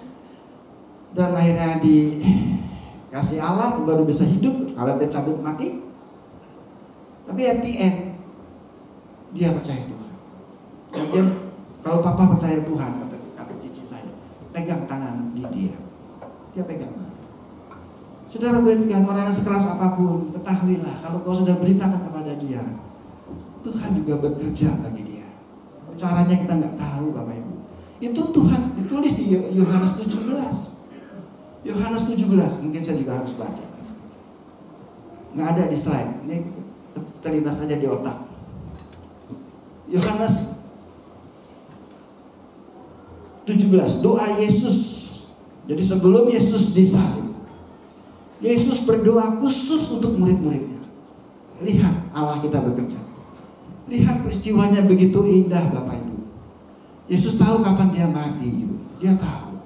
Speaker 3: dan akhirnya dikasih Allah baru bisa hidup. Kalau dia cabut mati, tapi at the end dia percaya Tuhan. Dan dia, kalau papa percaya Tuhan, kata cici saya, pegang tangan dia pegang. Saudara berikan orang yang sekeras apapun, ketahuilah kalau kau sudah beritakan kepada dia, Tuhan juga bekerja bagi dia. Caranya kita nggak tahu Bapak Ibu. Itu Tuhan ditulis di Yohanes 17. Yohanes 17, mungkin saya juga harus baca. Nggak ada di slide, ini terlintas saja di otak. Yohanes 17, doa Yesus Jadi sebelum Yesus disalib, Yesus berdoa khusus untuk murid-muridnya. Lihat Allah kita bekerja. Lihat peristiwanya begitu indah Bapak Ibu. Yesus tahu kapan dia mati gitu. Dia tahu.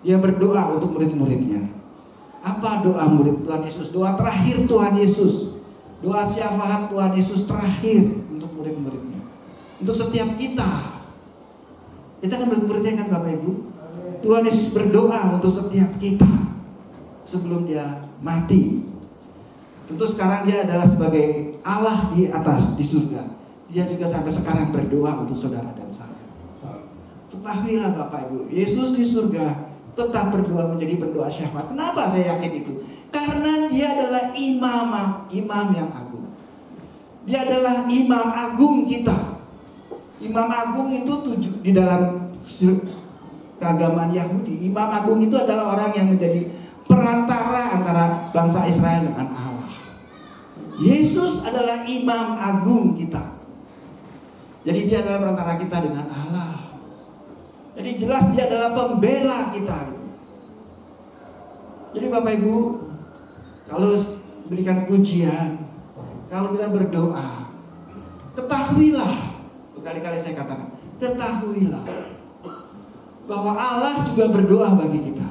Speaker 3: Dia berdoa untuk murid-muridnya. Apa doa murid Tuhan Yesus? Doa terakhir Tuhan Yesus. Doa syafaat Tuhan Yesus terakhir untuk murid-muridnya. Untuk setiap kita. Kita kan murid-muridnya kan Bapak Ibu. Tuhan Yesus berdoa untuk setiap kita sebelum dia mati. Tentu sekarang dia adalah sebagai Allah di atas, di surga. Dia juga sampai sekarang berdoa untuk saudara dan saya. Ketahuilah Bapak Ibu, Yesus di surga tetap berdoa menjadi berdoa syafaat. Kenapa saya yakin itu? Karena dia adalah imam yang agung. Dia adalah imam agung kita. Imam agung itu di dalam keagamaan Yahudi, imam agung itu adalah orang yang menjadi perantara antara bangsa Israel dengan Allah. Yesus adalah imam agung kita. Jadi dia adalah perantara kita dengan Allah. Jadi jelas dia adalah pembela kita. Jadi Bapak Ibu, kalau berikan pujian, kalau kita berdoa, ketahuilah, berkali-kali saya katakan, ketahuilah bahwa Allah juga berdoa bagi kita.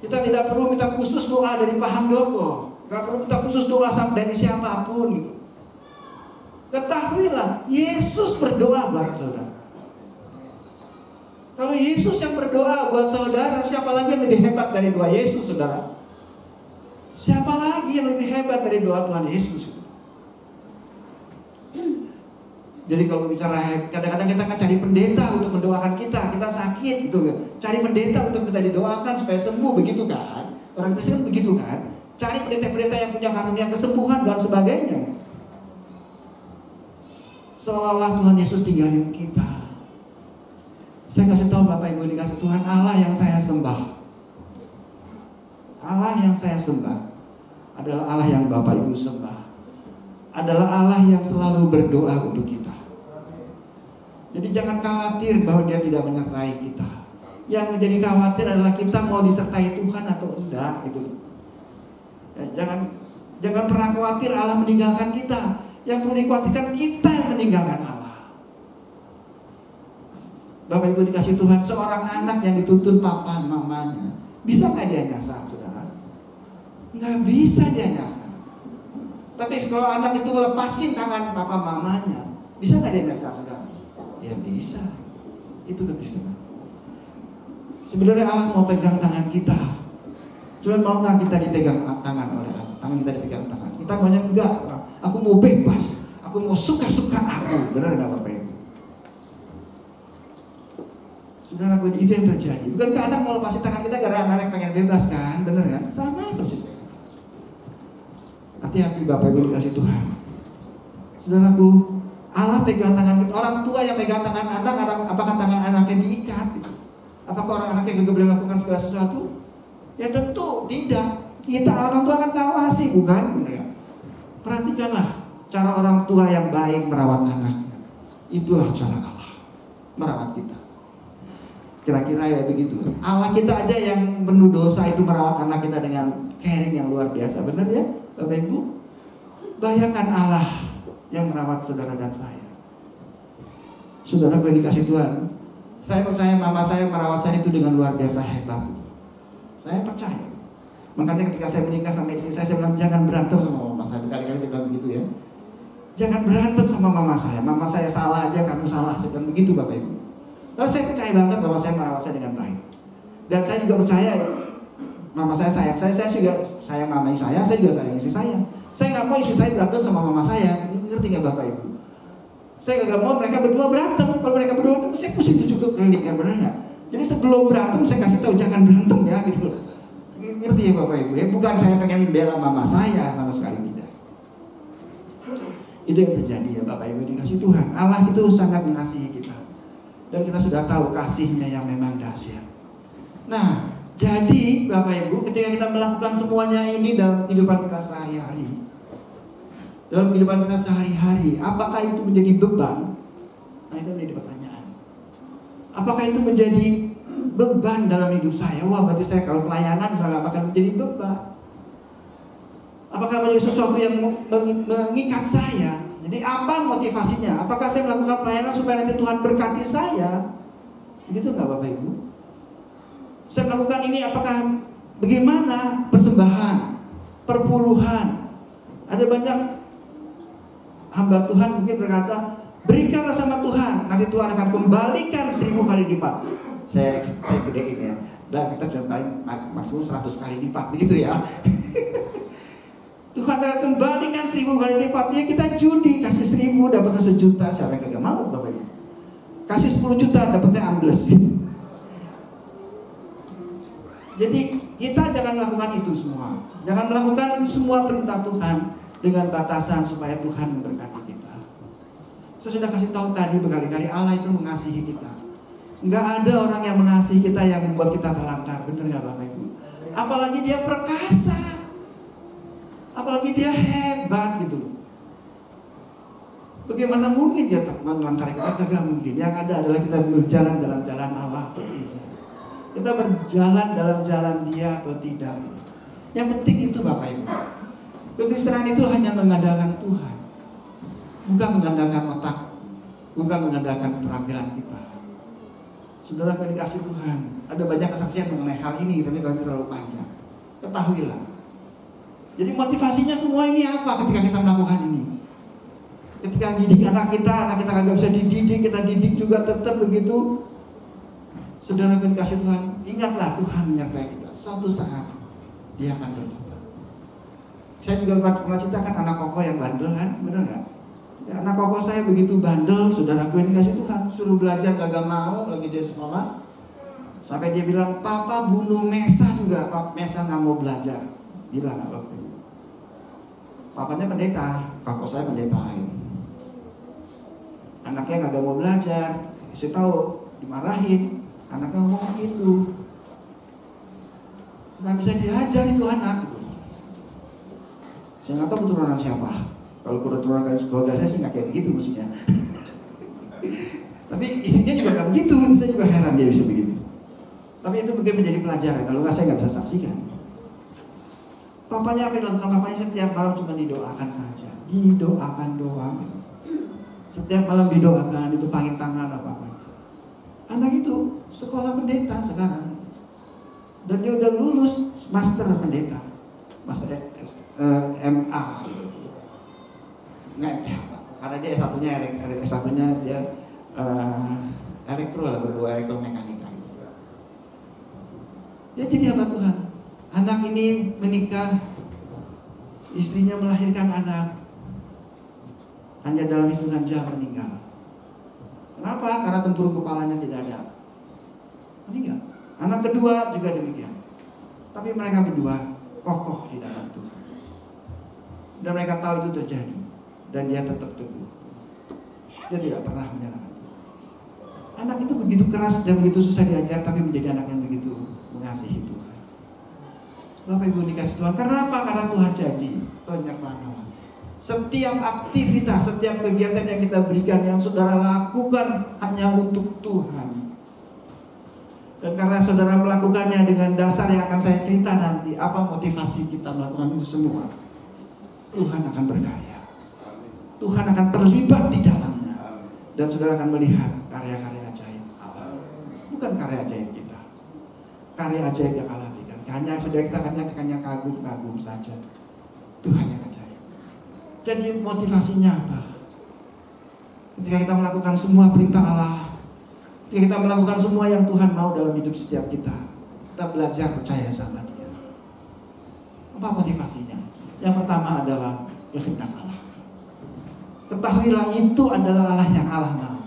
Speaker 3: Kita tidak perlu minta khusus doa dari Pak Handoko, nggak perlu minta khusus doa dari siapapun gitu. Ketahuilah, Yesus berdoa buat saudara. Kalau Yesus yang berdoa buat saudara, siapa lagi yang lebih hebat dari doa Yesus, saudara? Siapa lagi yang lebih hebat dari doa Tuhan Yesus? Jadi kalau bicara, kadang-kadang kita kan cari pendeta untuk mendoakan kita sakit gitu kan. Cari pendeta untuk kita didoakan supaya sembuh, begitu kan? Orang Kristen begitu kan? Cari pendeta-pendeta yang punya karunia kesembuhan dan sebagainya. Seolah-olah Tuhan Yesus tinggalin kita. Saya kasih tahu Bapak Ibu, dikasih Tuhan, Allah yang saya sembah, Allah yang saya sembah adalah Allah yang Bapak Ibu sembah, adalah Allah yang selalu berdoa untuk kita. Jadi jangan khawatir bahwa dia tidak menyertai kita. Yang menjadi khawatir adalah kita mau disertai Tuhan atau enggak gitu. Ya, jangan pernah khawatir Allah meninggalkan kita. Yang perlu dikhawatirkan kita yang meninggalkan Allah. Bapak Ibu dikasih Tuhan, seorang anak yang dituntun papa mamanya, bisa nggak dia nyasar, saudara? Nggak bisa dia nyasar. Tapi kalau anak itu lepasin tangan papa mamanya, bisa nggak dia nyasar, saudara? Ya bisa. Itu kekristenan. Sebenarnya Allah mau pegang tangan kita. Cuma mau nggak kita dipegang tangan oleh Allah? Tangan kita dipegang tangan. Kita maunya enggak. Aku mau bebas. Aku mau suka-suka aku. Benar nggak Bapak Ibu? Saudara, itu yang terjadi. Bukankah anak mau lepasin tangan kita karena anak pengen bebas kan? Benar kan? Sama persis. Hati-hati Bapak Ibu dikasih Tuhan. Saudaraku, Allah pegang tangan kita. Orang tua yang pegang tangan anak, apakah tangan anaknya diikat? Gitu? Apakah orang anaknya gak boleh melakukan segala sesuatu? Ya tentu tidak. Kita orang tua kan ngawasi, bukan? Perhatikanlah cara orang tua yang baik merawat anaknya. Itulah cara Allah merawat kita. Kira-kira ya begitu. Allah kita aja yang penuh dosa itu merawat anak kita dengan caring yang luar biasa. Benar ya Bapak Ibu? Bayangkan Allah yang merawat saudara dan saya. Saudara kalau dikasih Tuhan, saya percaya mama saya merawat saya itu dengan luar biasa hebat. Saya percaya. Makanya ketika saya menikah sama istri saya bilang jangan berantem sama mama saya. Kali-kali saya bilang begitu ya. Jangan berantem sama mama saya. Mama saya salah aja, kamu salah. Saya bilang begitu Bapak Ibu. Karena saya percaya banget bahwa saya merawat saya dengan baik. Dan saya juga percaya mama saya sayang saya juga sayang mama saya juga sayang istri saya. Saya nggak mau istri saya berantem sama mama saya. Ngerti nggak Bapak Ibu? Saya nggak mau mereka berdua berantem. Kalau mereka berdua berantem, saya pusing juga keliling kan, benar nggak? Jadi sebelum berantem saya kasih tahu jangan berantem ya gitu. Ngerti ya Bapak Ibu? Ya bukan saya pengen bela mama saya, sama sekali tidak. Itu yang terjadi ya Bapak Ibu dikasih Tuhan. Allah itu sangat mengasihi kita. Dan kita sudah tahu kasihnya yang memang dahsyat. Nah, jadi Bapak Ibu ketika kita melakukan semuanya ini dalam kehidupan kita sehari-hari, dalam kehidupan kita sehari-hari, apakah itu menjadi beban? Nah itu menjadi pertanyaan. Apakah itu menjadi beban dalam hidup saya. Wah, berarti saya kalau pelayanan bakal menjadi beban. Apakah menjadi sesuatu yang mengikat saya? Jadi apa motivasinya? Apakah saya melakukan pelayanan supaya nanti Tuhan berkati saya? Begitu nggak Bapak Ibu? Saya melakukan ini apakah bagaimana persembahan, perpuluhan? Ada banyak hamba Tuhan mungkin berkata, berikanlah sama Tuhan, nanti Tuhan akan kembalikan 1000 kali lipat. Saya gedein ya. Dan kita contohin maksimum 100 kali lipat, begitu ya. Tuhan akan kembalikan 1000 kali lipat. Ya kita judi, kasih 1000 dapatnya 1 juta. Siapa yang kagak mau Bapak Ibu? Kasih 10 juta dapatnya ambles. Jadi kita jangan melakukan itu semua. Jangan melakukan semua perintah Tuhan dengan batasan supaya Tuhan memberkati kita. Saya sudah kasih tahu tadi berkali-kali, Allah itu mengasihi kita. Enggak ada orang yang mengasihi kita yang membuat kita terlantar. Benar nggak Bapak Ibu? Apalagi dia perkasa, apalagi dia hebat gitu. Bagaimana mungkin dia melangkari kita? Tidak mungkin. Yang ada adalah kita berjalan dalam jalan Allah atau tidak. Kita berjalan dalam jalan Dia atau tidak. Yang penting itu Bapak Ibu. Kekristenan itu hanya mengandalkan Tuhan, bukan mengandalkan otak, bukan mengandalkan keterampilan kita. Saudara dikasih Tuhan, ada banyak kesaksian mengenai hal ini, tapi kalau terlalu panjang. Ketahuilah. Jadi motivasinya semua ini apa ketika kita melakukan ini? Ketika didik anak kita kagak bisa dididik, kita didik juga tetap begitu. Saudara dikasih Tuhan, ingatlah Tuhan menyertai kita. Suatu saat Dia akan bertobat. Saya juga pernah ceritakan anak koko yang bandel kan, benar nggak? Ya, anak koko saya begitu bandel, saudaraku ini kasih Tuhan, suruh belajar kagak mau, lagi di sekolah. Sampai dia bilang, Papa bunuh Mesa juga, Pak Mesa nggak mau belajar. Bilang apa? Papanya pendeta, koko saya pendetain. Anaknya nggak mau belajar, saya tahu dimarahin. Anaknya ngomong gitu, nggak bisa diajar itu anak. Saya nggak tahu keturunan siapa. Kalau keturunan keluarga saya sih nggak kayak begitu mestinya. Tapi istrinya juga nggak begitu. Saya juga heran dia bisa begitu. Tapi itu mungkin menjadi pelajaran. Kalau nggak saya nggak bisa saksikan. Papanya apa yang dilakukan? Papanya setiap malam cuma didoakan saja. Didoakan doang. Setiap malam didoakan, ditupangin tangan apa-apa. Anak itu sekolah pendeta sekarang. Dan dia udah lulus master pendeta. Master MA gitu. Nggak, karena dia S1-nya dia elektro lah, berdua elektromekanika. Dia jadi hamba Tuhan. Anak ini menikah, istrinya melahirkan anak, hanya dalam hitungan jam meninggal. Kenapa? Karena tempurung kepalanya tidak ada. Meninggal. Anak kedua juga demikian. Tapi mereka berdua kokoh di dalam Tuhan. Dan mereka tahu itu terjadi. Dan dia tetap teguh. Dia tidak pernah menyerah. Anak itu begitu keras dan begitu susah diajar, tapi menjadi anak yang begitu mengasihi Tuhan. Bapak Ibu dikasih Tuhan. Kenapa? Karena Tuhan janji. Banyak banget. Setiap aktivitas, setiap kegiatan yang kita berikan, yang saudara lakukan hanya untuk Tuhan. Dan karena saudara melakukannya dengan dasar yang akan saya cerita nanti, apa motivasi kita melakukan itu semua, Tuhan akan berkarya. Tuhan akan terlibat di dalamnya. Dan saudara akan melihat karya-karya ajaib Allah. Bukan karya ajaib kita. Karya ajaib yang Allah berikan. Hanya saudara kita hanya kagum-kagum saja. Tuhan yang ajaib. Jadi motivasinya apa? Ketika kita melakukan semua perintah Allah, ketika kita melakukan semua yang Tuhan mau dalam hidup setiap kita, kita belajar percaya sama Dia. Apa motivasinya? Yang pertama adalah kehendak Allah. Ketahuilah itu adalah Allah yang Allah mau.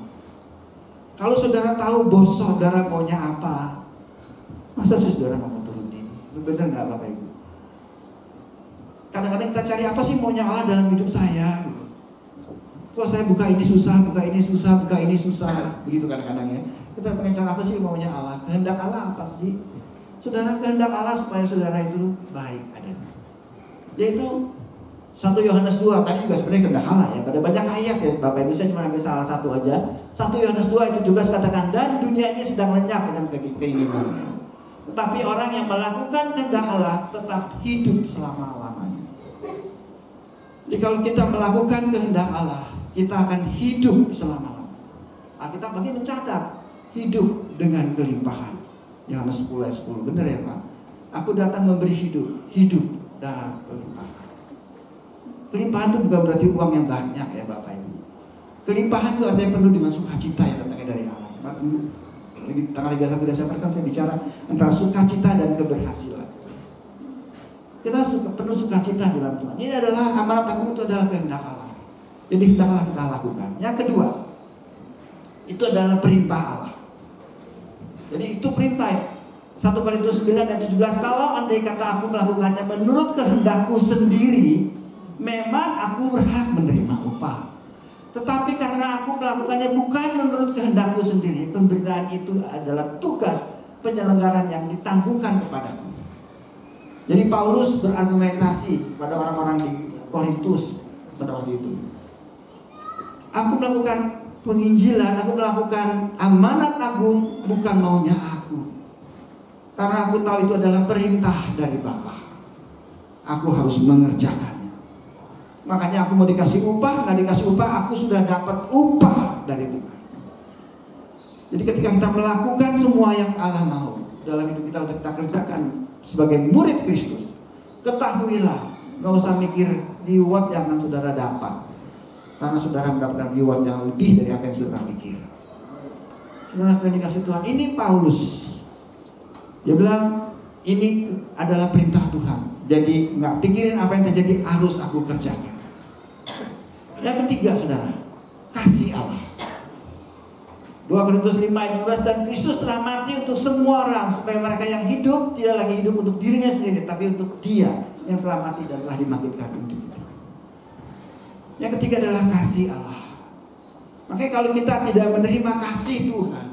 Speaker 3: Kalau saudara tahu bos saudara maunya apa, masa saudara mau turutin? Benar nggak Bapak Ibu? Kadang-kadang kita cari apa sih maunya Allah dalam hidup saya gitu. Kalau saya buka ini susah, buka ini susah, buka ini susah, begitu kadang-kadang ya. Kita pengen cari apa sih maunya Allah? Kehendak Allah apa sih? Saudara, kehendak Allah supaya saudara itu baik adanya. Yaitu 1 Yohanes 2 tadi juga sebenarnya kehendak Allah ya. Ada banyak ayat ya Bapak Ibu, saya cuma ambil salah satu aja. 1 Yohanes 2 ayat 17 katakan, dan dunia ini sedang lenyap dengan keinginannya. Tetapi orang yang melakukan kehendak Allah tetap hidup selama-lamanya. Jadi kalau kita melakukan kehendak Allah, kita akan hidup selama-lamanya. Alkitab lagi mencatat hidup dengan kelimpahan. Yohanes 10 ayat 10, benar ya Pak? Aku datang memberi hidup dan kelimpahan. Kelimpahan itu bukan berarti uang yang banyak ya Bapak Ibu. Kelimpahan itu artinya penuh dengan sukacita yang datangnya dari Allah. Di tanggal 31 Desember kan saya bicara antara sukacita dan keberhasilan. Kita penuh sukacita dalam Tuhan. Ini adalah amanat agung, itu adalah kehendak Allah. Jadi hendaklah kita lakukan. Yang kedua, itu adalah perintah Allah. Jadi itu perintah. 1 Korintus 9 dan 17, kalau andai kata aku melakukannya menurut kehendakku sendiri, memang aku berhak menerima upah. Tetapi karena aku melakukannya bukan menurut kehendakku sendiri, pemberitaan itu adalah tugas penyelenggaraan yang ditanggungkan kepadaku. Jadi Paulus berargumentasi pada orang-orang di Korintus pada waktu itu. Aku melakukan penginjilan, aku melakukan amanat agung bukan maunya aku. Karena aku tahu itu adalah perintah dari Bapa. Aku harus mengerjakannya. Makanya aku mau dikasih upah, nggak dikasih upah, aku sudah dapat upah dari Tuhan. Jadi ketika kita melakukan semua yang Allah mau dalam hidup kita untuk kita kerjakan sebagai murid Kristus, ketahuilah, nggak usah mikir reward yang akan saudara dapat, karena saudara mendapatkan reward yang lebih dari apa yang saudara pikir. Saudara akan dikasih Tuhan. Ini Paulus, dia bilang ini adalah perintah Tuhan. Jadi nggak pikirin apa yang terjadi, harus aku kerjakan. Yang ketiga saudara, kasih Allah. 2 Korintus 5 ayat 12, dan Kristus telah mati untuk semua orang, supaya mereka yang hidup tidak lagi hidup untuk dirinya sendiri, tapi untuk Dia yang telah mati dan telah dibangkitkan untuk kita. Yang ketiga adalah kasih Allah. Makanya kalau kita tidak menerima kasih Tuhan,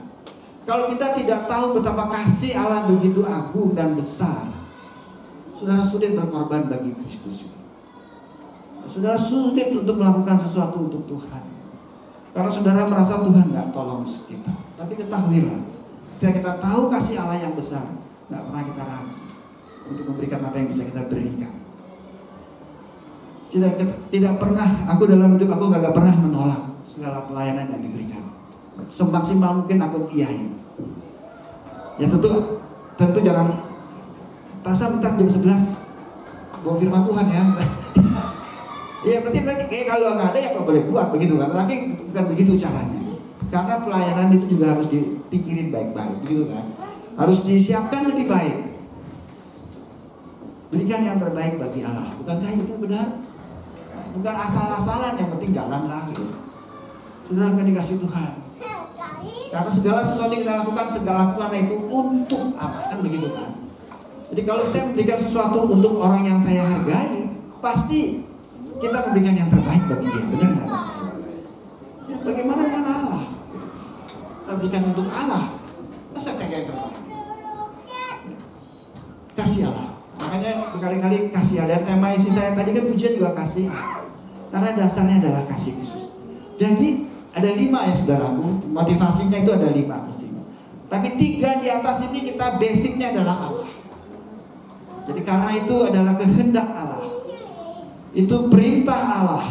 Speaker 3: kalau kita tidak tahu betapa kasih Allah begitu agung dan besar, saudara sulit berkorban bagi Kristus. Saudara sulit untuk melakukan sesuatu untuk Tuhan, karena saudara merasa Tuhan nggak tolong kita. Tapi ketahuilah, ketika kita tahu kasih Allah yang besar, nggak pernah kita ragu untuk memberikan apa yang bisa kita berikan. Tidak pernah, aku dalam hidup aku nggak pernah menolak segala pelayanan yang diberikan. Semaksimal mungkin aku iyain. Ya tentu jangan pasang minta jam 11 bawa firman Tuhan ya. Ya berarti kayak kalau nggak ada ya kalau boleh buat begitu kan. Tapi bukan begitu caranya. Karena pelayanan itu juga harus dipikirin baik-baik begitu kan. Harus disiapkan lebih baik. Berikan yang terbaik bagi Allah. Bukankah itu benar? Bukan asal-asalan, yang penting jalan lah gitu. Sudah akan dikasih Tuhan. Karena segala sesuatu yang kita lakukan, segala Tuhan itu untuk apa? Kan begitu kan. Jadi kalau saya memberikan sesuatu untuk orang yang saya hargai, pasti kita memberikan yang terbaik bagi dia, benar nggak? Ya, bagaimana dengan Allah? Kita berikan untuk Allah, masa kayak yang terbaik? Kasih Allah. Makanya berkali-kali kasih Allah. Dan tema isi saya tadi kan pujian juga kasih, karena dasarnya adalah kasih Yesus. Jadi ada 5 ya saudaraku, motivasinya itu ada 5 pastinya. Tapi 3 di atas ini kita basicnya adalah Allah. Jadi karena itu adalah kehendak Allah, itu perintah Allah,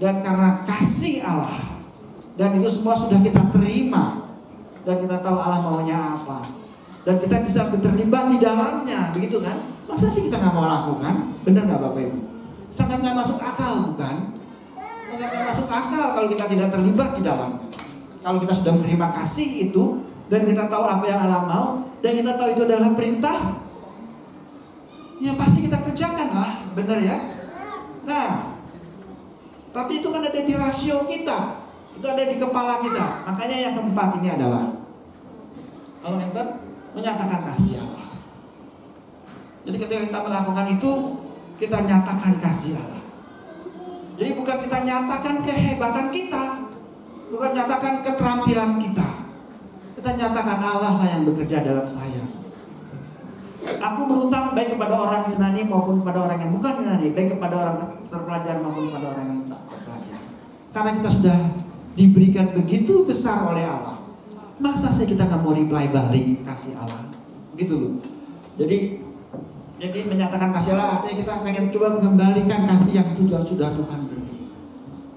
Speaker 3: dan karena kasih Allah, dan itu semua sudah kita terima, dan kita tahu Allah maunya apa, dan kita bisa terlibat di dalamnya, begitu kan? Masa sih kita nggak mau lakukan? Benar nggak Bapak Ibu? Sangat nggak masuk akal, bukan? Sangat nggak masuk akal kalau kita tidak terlibat di dalamnya. Kalau kita sudah menerima kasih itu, dan kita tahu apa yang Allah mau, dan kita tahu itu adalah perintah, ya pasti kita kerjakan lah, benar ya? Nah, tapi itu kan ada di rasio kita, itu ada di kepala kita. Makanya yang keempat ini adalah, kalau enter, menyatakan kasih Allah. Jadi ketika kita melakukan itu, kita nyatakan kasih Allah. Jadi bukan kita nyatakan kehebatan kita, bukan nyatakan keterampilan kita. Kita nyatakan Allah lah yang bekerja dalam saya. Aku berutang baik kepada orang Yunani maupun kepada orang yang bukan Yunani, baik kepada orang terpelajar maupun kepada orang yang tak terpelajar. Karena kita sudah diberikan begitu besar oleh Allah, masa sih kita nggak mau reply balik kasih Allah? Gitu loh. Jadi menyatakan kasih Allah artinya kita pengen coba mengembalikan kasih yang sudah Tuhan beri.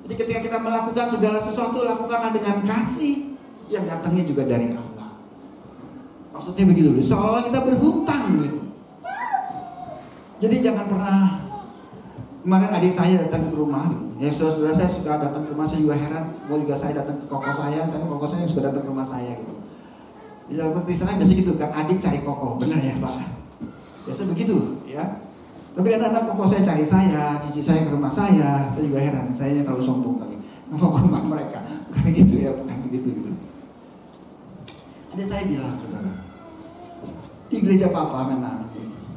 Speaker 3: Jadi ketika kita melakukan segala sesuatu, lakukanlah dengan kasih yang datangnya juga dari Allah. Maksudnya begitu loh, seolah kita berhutang gitu. Jadi jangan pernah. Kemarin adik saya datang ke rumah gitu. Ya saudara saya suka datang ke rumah, saya juga heran. Mau juga saya datang ke koko saya, karena koko saya juga datang ke rumah saya gitu. Di dalam Kristen biasa gitu kan, adik cari koko, benar ya Pak? Biasa begitu ya. Tapi kadang-kadang koko saya cari saya, cici saya ke rumah saya juga heran. Saya terlalu sombong kali. Mau ke rumah mereka, bukan gitu ya, bukan begitu gitu. Ada saya bilang saudara, di gereja Papa memang.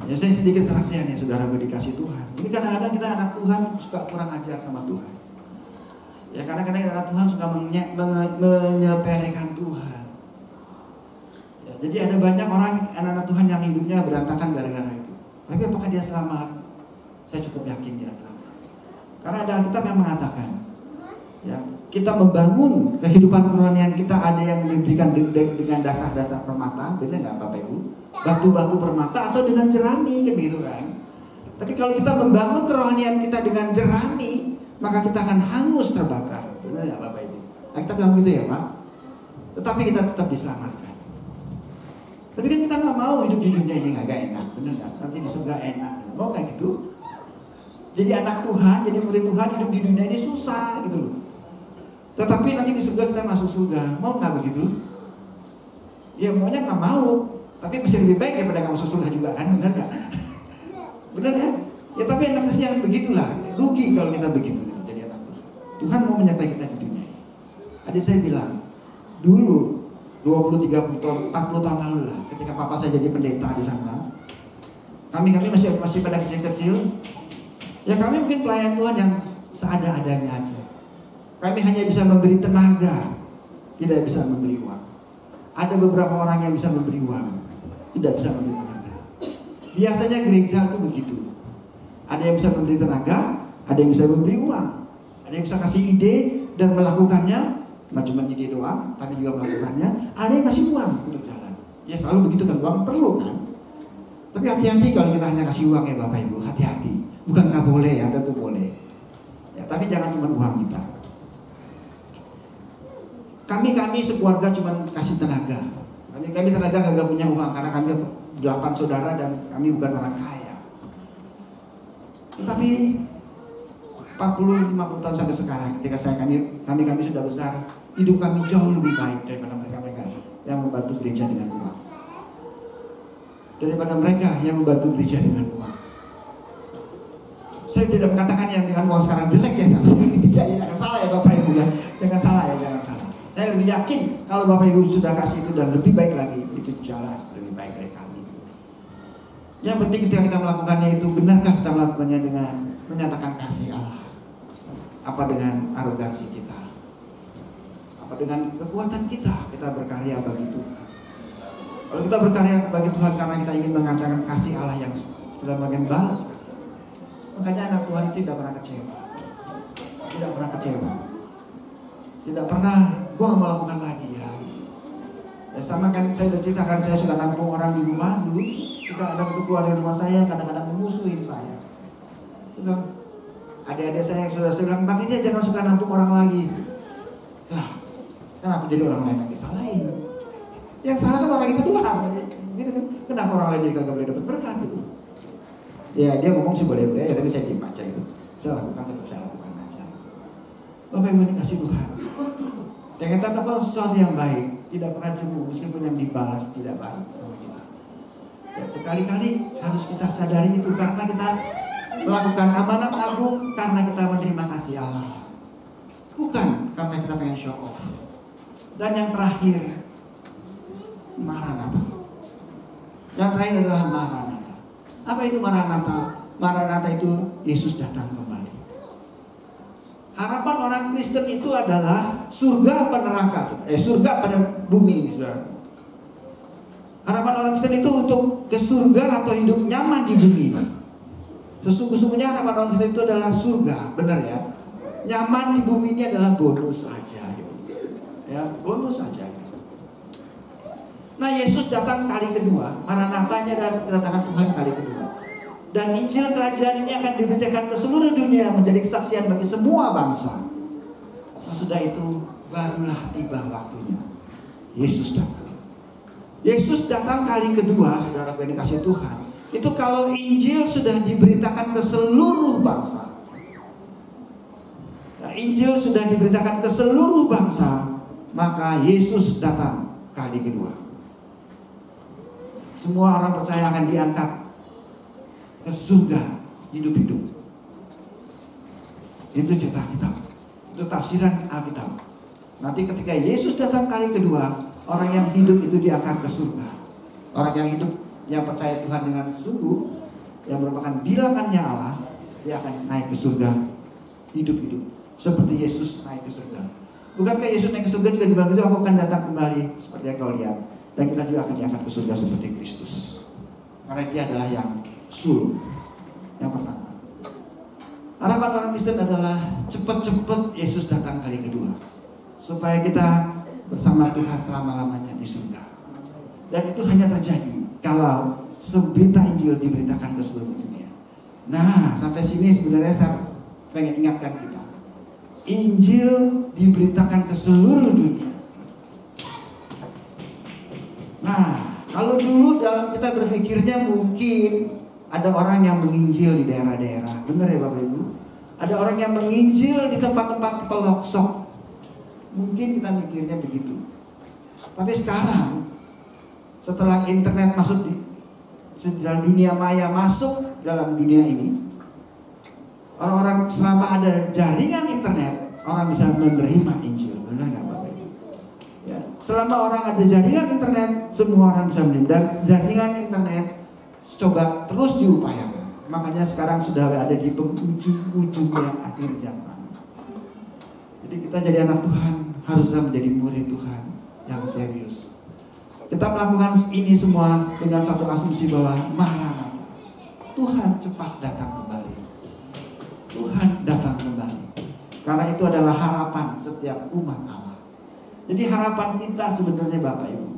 Speaker 3: Ya saya sedikit kesaksian ya saudara, dikasih Tuhan. Ini kadang-kadang kita anak Tuhan suka kurang ajar sama Tuhan. Ya kadang-kadang anak Tuhan suka menyepelekan Tuhan. Ya, jadi ada banyak orang anak-anak Tuhan yang hidupnya berantakan gara-gara itu. Tapi apakah dia selamat? Saya cukup yakin dia selamat. Karena ada Alkitab yang mengatakan, ya kita membangun kehidupan kerohanian kita ada yang diberikan dengan dasar-dasar permata, benar nggak Bapak Ibu? Batu-batu permata atau dengan jerami, gitu kan? Tapi kalau kita membangun kerohanian kita dengan jerami, maka kita akan hangus terbakar, benar nggak Bapak Ibu? Nah, kita bilang gitu ya Pak. Tetapi kita tetap diselamatkan. Tapi kan kita nggak mau hidup di dunia ini nggak enak, benar nggak? Nanti di surga enak, mau kayak gitu? Jadi anak Tuhan, jadi murid Tuhan hidup di dunia ini susah, gitu loh. Tetapi nanti di surga kita masuk surga, mau nggak begitu? Ya maunya nggak mau, tapi masih lebih baik daripada nggak masuk surga juga kan, benar nggak? Benar ya? Ya tapi enaknya begitulah, rugi kalau kita begitu gitu, jadi anak Tuhan. Tuhan mau menyertai kita di dunia ini. Adik saya bilang, dulu 20, 30 tahun, 40 tahun lalu lah, ketika papa saya jadi pendeta di sana, kami masih pada kecil-kecil, ya kami mungkin pelayan Tuhan yang seada-adanya aja. Kami hanya bisa memberi tenaga, tidak bisa memberi uang. Ada beberapa orang yang bisa memberi uang, tidak bisa memberi tenaga. Biasanya gereja itu begitu. Ada yang bisa memberi tenaga, ada yang bisa memberi uang. Ada yang bisa kasih ide dan melakukannya, nggak cuma ide doang, tapi juga melakukannya. Ada yang kasih uang untuk jalan. Ya selalu begitu kan, uang perlu kan. Tapi hati-hati kalau kita hanya kasih uang ya Bapak Ibu, hati-hati. Bukan nggak boleh, ada tuh boleh. Ya tapi jangan cuma uang kita. Kami sekeluarga cuma kasih tenaga. Kami tenaga nggak punya uang karena kami 8 saudara dan kami bukan orang kaya. Tetapi 40-50 tahun sampai sekarang, ketika kami sudah besar, hidup kami jauh lebih baik daripada mereka yang membantu gereja dengan uang. Daripada mereka yang membantu gereja dengan uang. Saya tidak mengatakan yang dengan uang sekarang jelek ya, jangan salah ya Bapak Ibu ya, jangan salah. Saya lebih yakin kalau Bapak Ibu sudah kasih itu dan lebih baik lagi, itu jalan lebih baik dari kami. Yang penting ketika kita melakukannya itu, benarkah kita melakukannya dengan menyatakan kasih Allah? Apa dengan arogansi kita? Apa dengan kekuatan kita berkarya bagi Tuhan? Kalau kita berkarya bagi Tuhan karena kita ingin mengatakan kasih Allah yang kita bagian balas, makanya anak Tuhan itu tidak pernah kecewa. Tidak pernah, gue gak mau lakukan lagi ya. Ya sama kan saya udah ceritakan, saya sudah nampung orang di rumah dulu. Kita ada satu keluarga di rumah saya, kadang-kadang memusuhin saya. Bilang, adik-adik saya yang sudah saya bilang, Bang ini jangan suka nampung orang lagi. Lah, kenapa jadi orang lain yang disalahin? Yang salah kan orang itu doang. Gitu kan? Kenapa orang lain jadi kagak boleh dapat berkat gitu? Ya dia ngomong sih boleh-boleh ya, tapi saya diem aja gitu. Saya lakukan, tetap saya lakukan aja. Bapak Ibu dikasih Tuhan. Yang kita melakukan sesuatu yang baik, tidak pernah cemburu meskipun yang dibalas tidak baik sama kita. Ya, berkali-kali harus kita sadari itu karena kita melakukan amanat agung karena kita menerima kasih Allah, bukan karena kita pengen show off. Dan yang terakhir, Maranatha. Yang terakhir adalah Maranatha. Apa itu Maranatha? Maranatha itu Yesus datang kembali. Harapan orang Kristen itu adalah surga apa neraka? Surga pada bumi ini, saudara. Harapan orang Kristen itu untuk ke surga atau hidup nyaman di bumi. Sesungguhnya harapan orang Kristen itu adalah surga, benar ya? Nyaman di bumi ini adalah bonus aja, gitu. Ya, bonus aja. Nah, Yesus datang kali kedua, Maranatha-nya adalah kedatangan Tuhan kali kedua. Dan Injil kerajaan ini akan diberitakan ke seluruh dunia menjadi kesaksian bagi semua bangsa. Sesudah itu barulah tiba waktunya. Yesus datang. Yesus datang kali kedua, saudara yang dikasih Tuhan. Itu kalau Injil sudah diberitakan ke seluruh bangsa. Nah, Injil sudah diberitakan ke seluruh bangsa, maka Yesus datang kali kedua. Semua orang percaya akan diangkat ke surga hidup-hidup. Itu cerita Alkitab. Itu tafsiran Alkitab. Nanti ketika Yesus datang kali kedua, orang yang hidup itu diangkat ke surga. Orang yang hidup, yang percaya Tuhan dengan sungguh, yang merupakan bilangannya Allah, dia akan naik ke surga hidup-hidup. Seperti Yesus naik ke surga. Bukankah Yesus naik ke surga juga dibilang itu, aku akan datang kembali seperti yang kau lihat. Dan kita juga akan diangkat ke surga seperti Kristus. Karena dia adalah yang sul, yang pertama. Harapan orang Kristen adalah cepat-cepat Yesus datang kali kedua, supaya kita bersama Tuhan selama-lamanya di surga. Dan itu hanya terjadi kalau berita Injil diberitakan ke seluruh dunia. Nah, sampai sini sebenarnya saya pengen ingatkan kita. Injil diberitakan ke seluruh dunia. Nah, kalau dulu dalam kita berpikirnya mungkin ada orang yang menginjil di daerah-daerah. Benar ya Bapak Ibu? Ada orang yang menginjil di tempat-tempat pelosok. Mungkin kita mikirnya begitu. Tapi sekarang, setelah internet masuk di dalam dunia maya, masuk dalam dunia ini, orang-orang selama ada jaringan internet, orang bisa menerima Injil. Benar nggak Bapak Ibu? Ya, selama orang ada jaringan internet, semua orang bisa menerima. Dan jaringan internet coba terus diupayakan. Makanya sekarang sudah ada di penghujung-ujung yang akhir zaman. Jadi kita jadi anak Tuhan haruslah menjadi murid Tuhan yang serius. Kita melakukan ini semua dengan satu asumsi bahwa Maranatha, Tuhan cepat datang kembali. Tuhan datang kembali. Karena itu adalah harapan setiap umat Allah. Jadi harapan kita sebenarnya Bapak Ibu,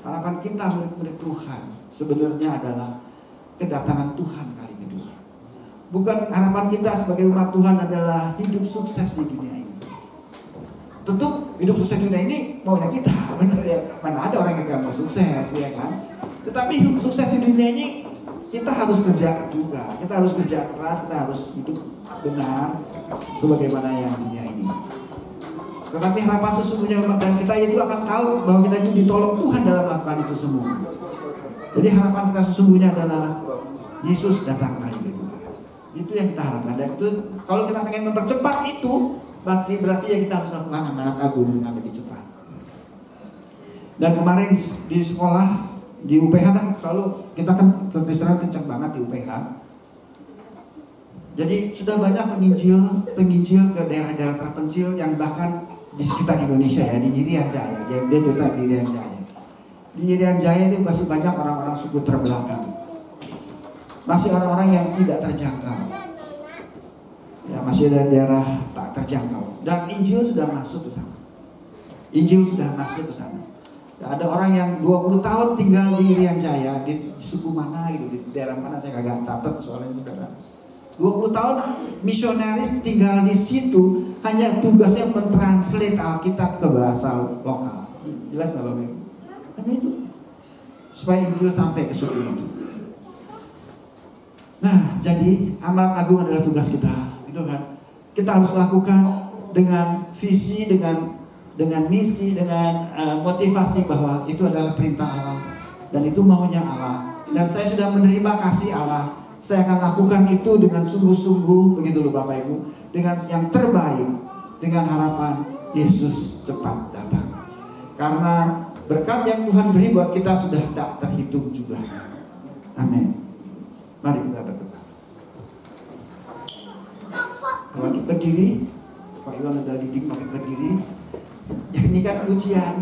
Speaker 3: harapan kita murid-murid Tuhan sebenarnya adalah kedatangan Tuhan kali kedua. Bukan harapan kita sebagai umat Tuhan adalah hidup sukses di dunia ini. Tentu hidup sukses di dunia ini maunya kita, benar ya. Mana ada orang yang gak mau sukses, ya kan? Tetapi hidup sukses di dunia ini kita harus kerja juga. Kita harus kerja keras, kita harus hidup benar sebagaimana yang dunia ini. Tetapi harapan sesungguhnya dan kita itu akan tahu bahwa kita itu ditolong Tuhan dalam melakukan itu semua. Jadi harapan kita sesungguhnya adalah Yesus datang kali kedua. Itu yang kita harapkan. Dan itu kalau kita pengen mempercepat itu, berarti ya kita harus melakukan amanat agung dengan lebih cepat. Dan kemarin di sekolah di UPH kan selalu kita kan terus kencang banget di UPH. Jadi sudah banyak penginjil ke daerah-daerah terpencil yang bahkan di sekitar Indonesia ya, di Irian Jaya. Dia juga di Irian Jaya. Di Irian Jaya itu masih banyak orang-orang suku terbelakang. Masih orang-orang yang tidak terjangkau. Ya, masih ada daerah tak terjangkau. Dan Injil sudah masuk ke sana. Injil sudah masuk ke sana. Ya, ada orang yang 20 tahun tinggal di Irian Jaya, di suku mana gitu, di daerah mana saya kagak catat soalnya saudara. 20 tahun misionaris tinggal di situ, hanya tugasnya mentranslate Alkitab ke bahasa lokal. Jelas nggak Bapak Ibu? Hanya itu, supaya Injil sampai ke suku itu. Nah, jadi amanat agung adalah tugas kita, itu kan. Kita harus lakukan dengan visi, dengan misi, dengan motivasi bahwa itu adalah perintah Allah dan itu maunya Allah. Dan saya sudah menerima kasih Allah. Saya akan lakukan itu dengan sungguh-sungguh, begitu loh Bapak Ibu, dengan yang terbaik, dengan harapan Yesus cepat datang. Karena berkat yang Tuhan beri buat kita sudah tak terhitung jumlahnya. Amin. Mari kita berdoa. Kalau kita berdiri, Pak Iwan udah didik pakai berdiri. Nyanyikan pujian.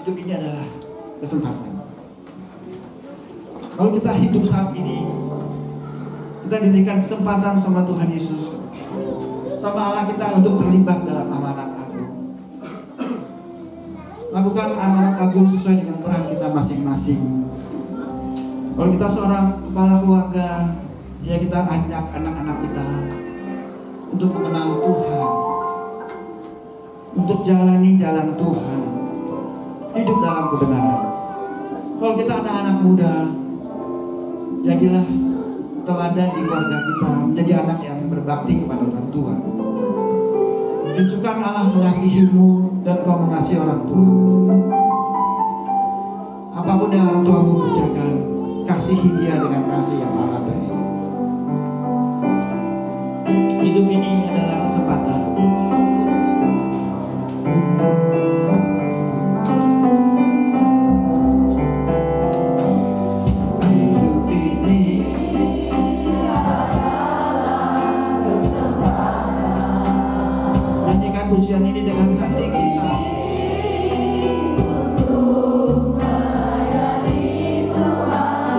Speaker 3: Hidup ini adalah kesempatan. Kalau kita hidup saat ini, kita diberikan kesempatan sama Tuhan Yesus, sama Allah kita untuk terlibat dalam amanat agung. Lakukan amanat agung sesuai dengan peran kita masing-masing. Kalau kita seorang kepala keluarga, ya kita ajak anak-anak kita untuk mengenal Tuhan, untuk jalani jalan Tuhan, hidup dalam kebenaran. Kalau kita anak-anak muda, jadilah teladan di keluarga kita, menjadi anak yang berbakti kepada orang tua. Tunjukkan Allah mengasihimu dan kau mengasihi orang tua. Apapun yang orang tuamu kerjakan, kasihi dia dengan kasih yang Allah beri. Hidup ini adalah kesempatan. Hidup ini adalah kesempatan. Nyanyikan pujian ini dengan hati kita.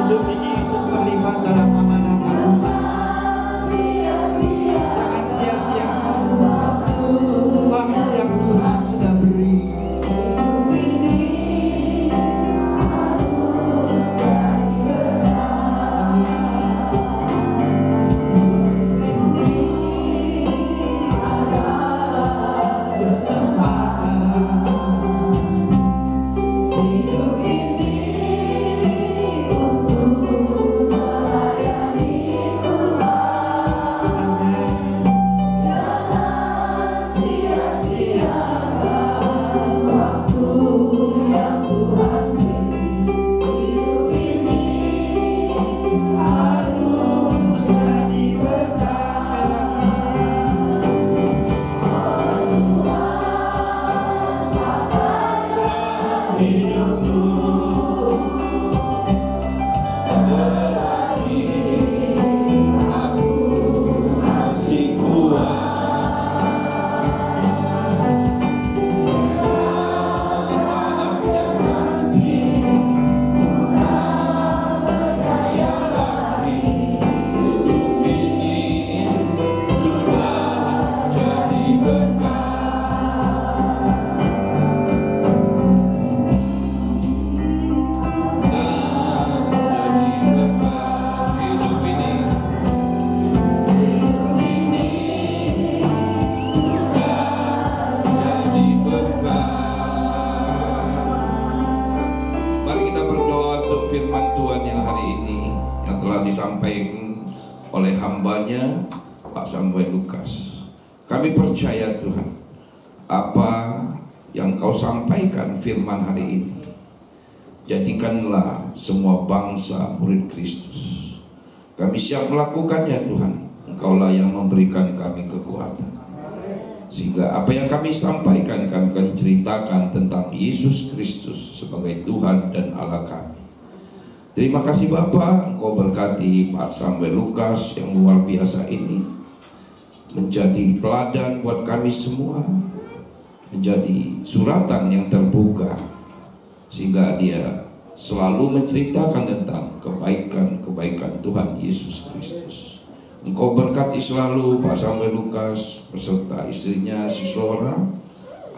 Speaker 3: Hidup ini untuk terlibat dalam amanah agung. Jangan sia-siakan waktu yang Tuhan sudah beri.
Speaker 4: Firman Tuhan yang hari ini yang telah disampaikan oleh hambanya Pak Samuel Lukas. Kami percaya Tuhan, apa yang kau sampaikan firman hari ini, jadikanlah semua bangsa murid Kristus. Kami siap melakukannya Tuhan. Engkaulah yang memberikan kami kekuatan, sehingga apa yang kami sampaikan, kami akan ceritakan tentang Yesus Kristus sebagai Tuhan dan Allah kami. Terima kasih Bapak, Engkau berkati Pak Samuel Lukas yang luar biasa ini, menjadi teladan buat kami semua, menjadi suratan yang terbuka, sehingga dia selalu menceritakan tentang kebaikan-kebaikan Tuhan Yesus Kristus. Engkau berkati selalu Pak Samuel Lukas beserta istrinya si Sora,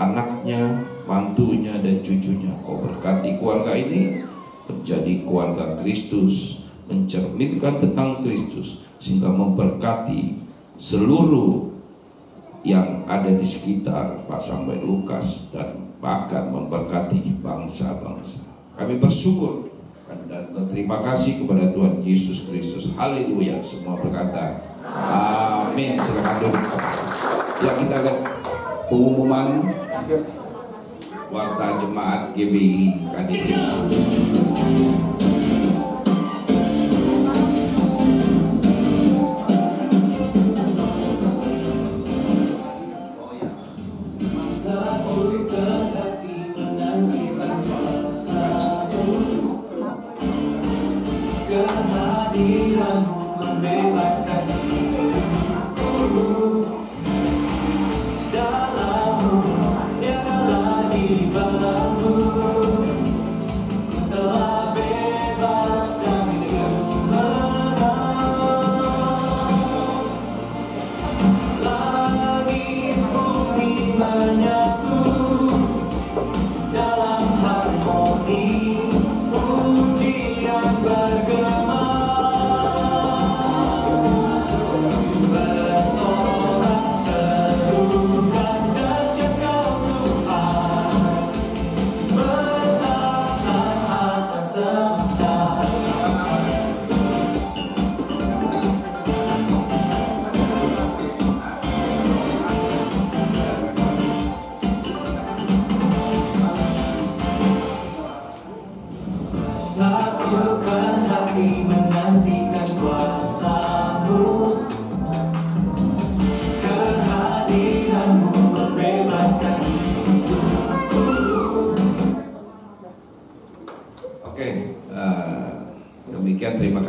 Speaker 4: anaknya, mantunya dan cucunya. Engkau berkati keluarga ini menjadi keluarga Kristus, mencerminkan tentang Kristus, sehingga memberkati seluruh yang ada di sekitar Pak Samuel Lukas dan bahkan memberkati bangsa-bangsa. Kami bersyukur dan berterima kasih kepada Tuhan Yesus Kristus. Haleluya. Semua berkata amin. Silakan duduk. Ya, kita lihat pengumuman warta jemaat GBI KDC.
Speaker 5: Kehadiranmu membebaskan hidupku, dalammu tiada lagi belenggu.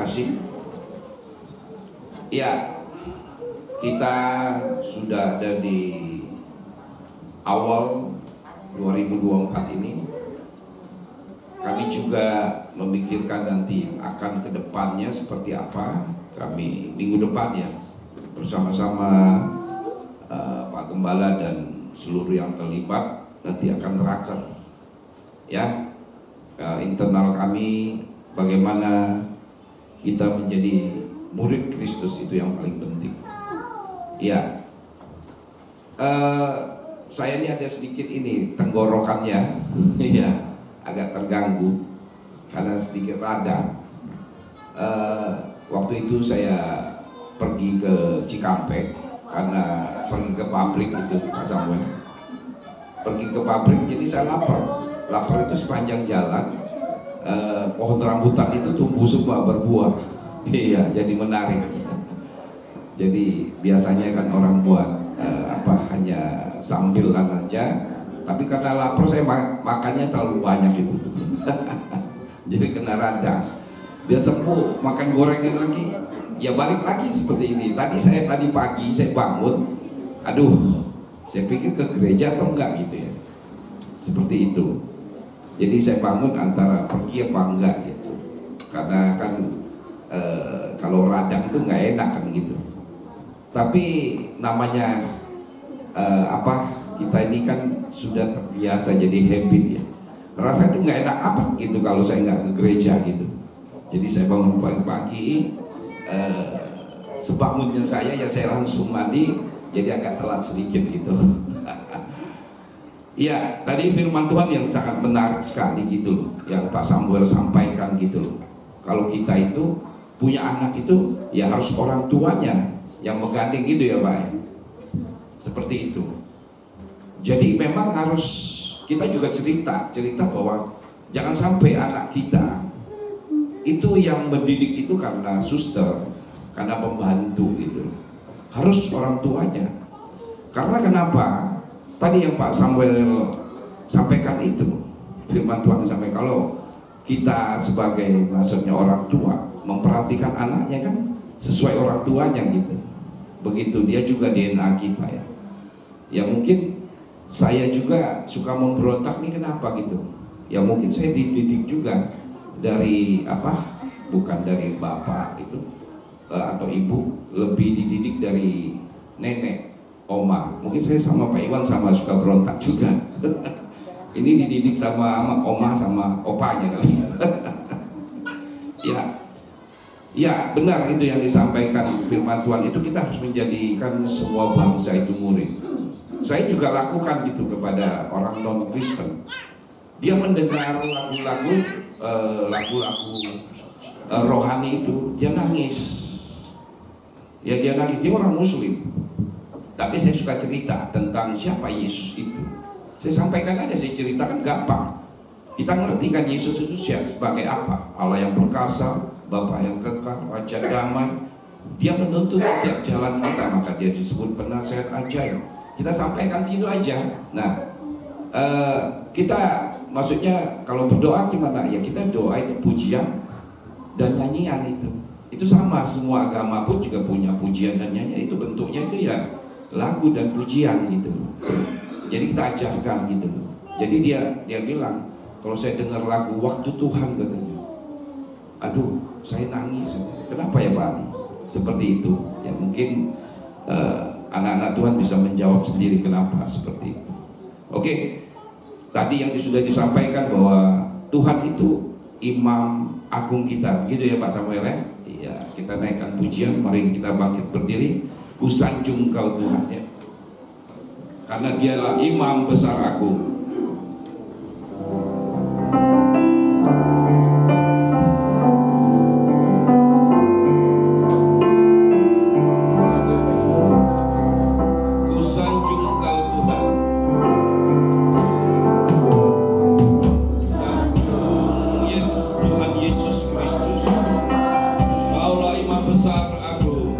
Speaker 4: kasih. Ya, kita sudah ada di awal 2024 ini. Kami juga memikirkan nanti akan ke depannya seperti apa. Kami minggu depannya bersama-sama Pak Gembala dan seluruh yang terlibat nanti akan terakhir ya, internal kami bagaimana kita menjadi murid Kristus, itu yang paling penting ya. Saya ini ada sedikit ini tenggorokannya ya, agak terganggu karena sedikit radang. Waktu itu saya pergi ke Cikampek karena pergi ke pabrik itu, Pak Samuel. Pergi ke pabrik, jadi saya lapar. Lapar itu sepanjang jalan pohon rambutan itu tumbuh semua berbuah. Iya, jadi menarik. Jadi biasanya kan orang buat hanya sambilan aja, tapi karena lapar saya makannya terlalu banyak itu. Jadi kena radang. Dia sembuh, makan gorengan lagi, ya balik lagi seperti ini. Tadi pagi saya bangun, aduh, saya pikir ke gereja atau enggak gitu ya, seperti itu. Jadi saya bangun antara pergi apa enggak gitu, karena kan kalau radang itu nggak enak kan gitu. Tapi namanya kita ini kan sudah terbiasa jadi habit ya. Rasa itu nggak enak apa gitu kalau saya nggak ke gereja gitu. Jadi saya bangun pagi-pagi, sebangunnya saya langsung mandi, jadi agak telat sedikit gitu. Ya, tadi firman Tuhan yang sangat menarik sekali gitu loh, yang Pak Samuel sampaikan gitu loh. Kalau kita itu punya anak itu, ya harus orang tuanya yang menggandeng gitu ya Pak. Seperti itu. Jadi memang harus kita juga cerita bahwa jangan sampai anak kita itu yang mendidik itu karena suster, karena pembantu gitu. Harus orang tuanya. Karena kenapa? Tadi yang Pak Samuel sampaikan itu, firman Tuhan sampai kalau kita sebagai maksudnya orang tua memperhatikan anaknya kan sesuai orang tuanya gitu. Begitu dia juga DNA kita ya. Ya mungkin saya juga suka memberontak nih, kenapa gitu? Ya mungkin saya dididik juga dari bukan dari bapak itu atau ibu, lebih dididik dari nenek, oma. Mungkin saya sama Pak Iwan sama suka berontak juga. Ini dididik sama oma sama opanya kali. Ya benar itu yang disampaikan firman Tuhan itu, kita harus menjadikan semua bangsa itu murid. Saya juga lakukan gitu kepada orang non Kristen. Dia mendengar lagu-lagu rohani itu, dia nangis. Ya dia nangis, dia orang Muslim. Tapi saya suka cerita tentang siapa Yesus itu. Saya sampaikan aja, saya ceritakan gampang. Kita ngerti kan Yesus itu sebagai apa? Allah yang perkasa, Bapa yang kekal, Raja damai. Dia menuntut setiap jalan kita, maka dia disebut penasehat ajaib. Kita sampaikan situ aja. Nah, kita maksudnya kalau berdoa gimana? Ya kita doa itu pujian dan nyanyian itu. Itu sama, semua agama pun juga punya pujian dan nyanyian. Itu bentuknya itu ya lagu dan pujian gitu. Jadi kita ajarkan gitu. Jadi dia bilang, kalau saya dengar lagu Waktu Tuhan katanya, aduh saya nangis. Kenapa ya Pak? Seperti itu. Ya mungkin anak-anak Tuhan bisa menjawab sendiri kenapa seperti itu. Oke, tadi yang sudah disampaikan bahwa Tuhan itu imam agung kita, gitu ya Pak Samuel ya. Iya, kita naikkan pujian, mari kita bangkit berdiri. Kusanjung Kau Tuhan ya, karena Dialah imam besar agung.
Speaker 5: Imam besar aku.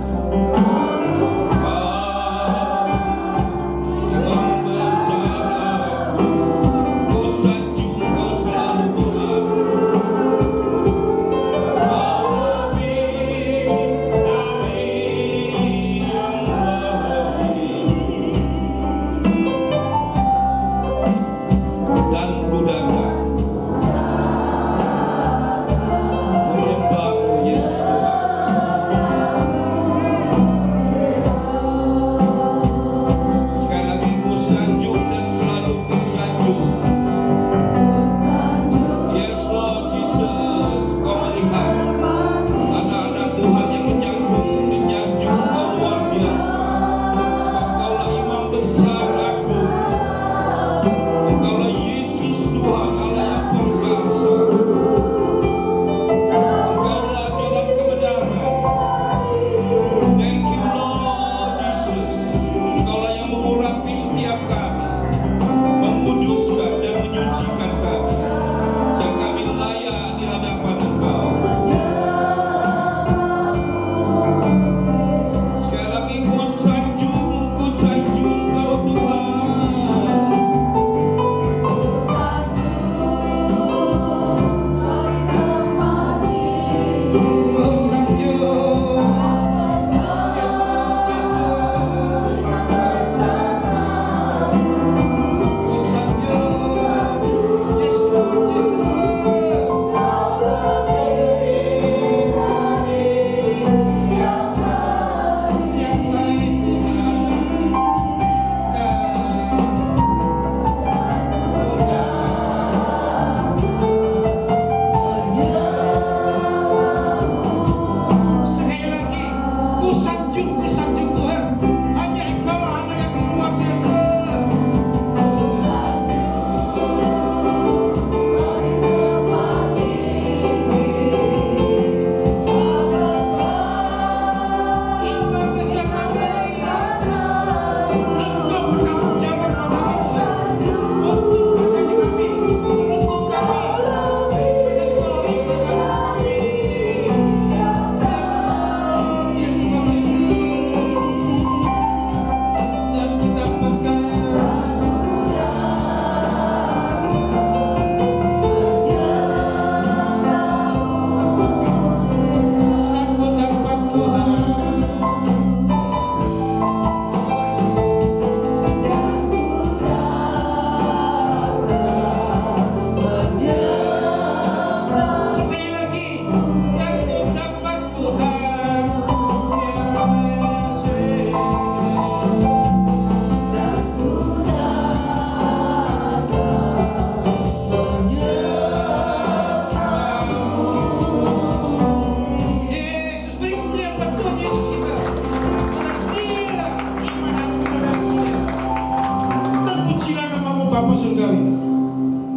Speaker 6: Bapa surgawi,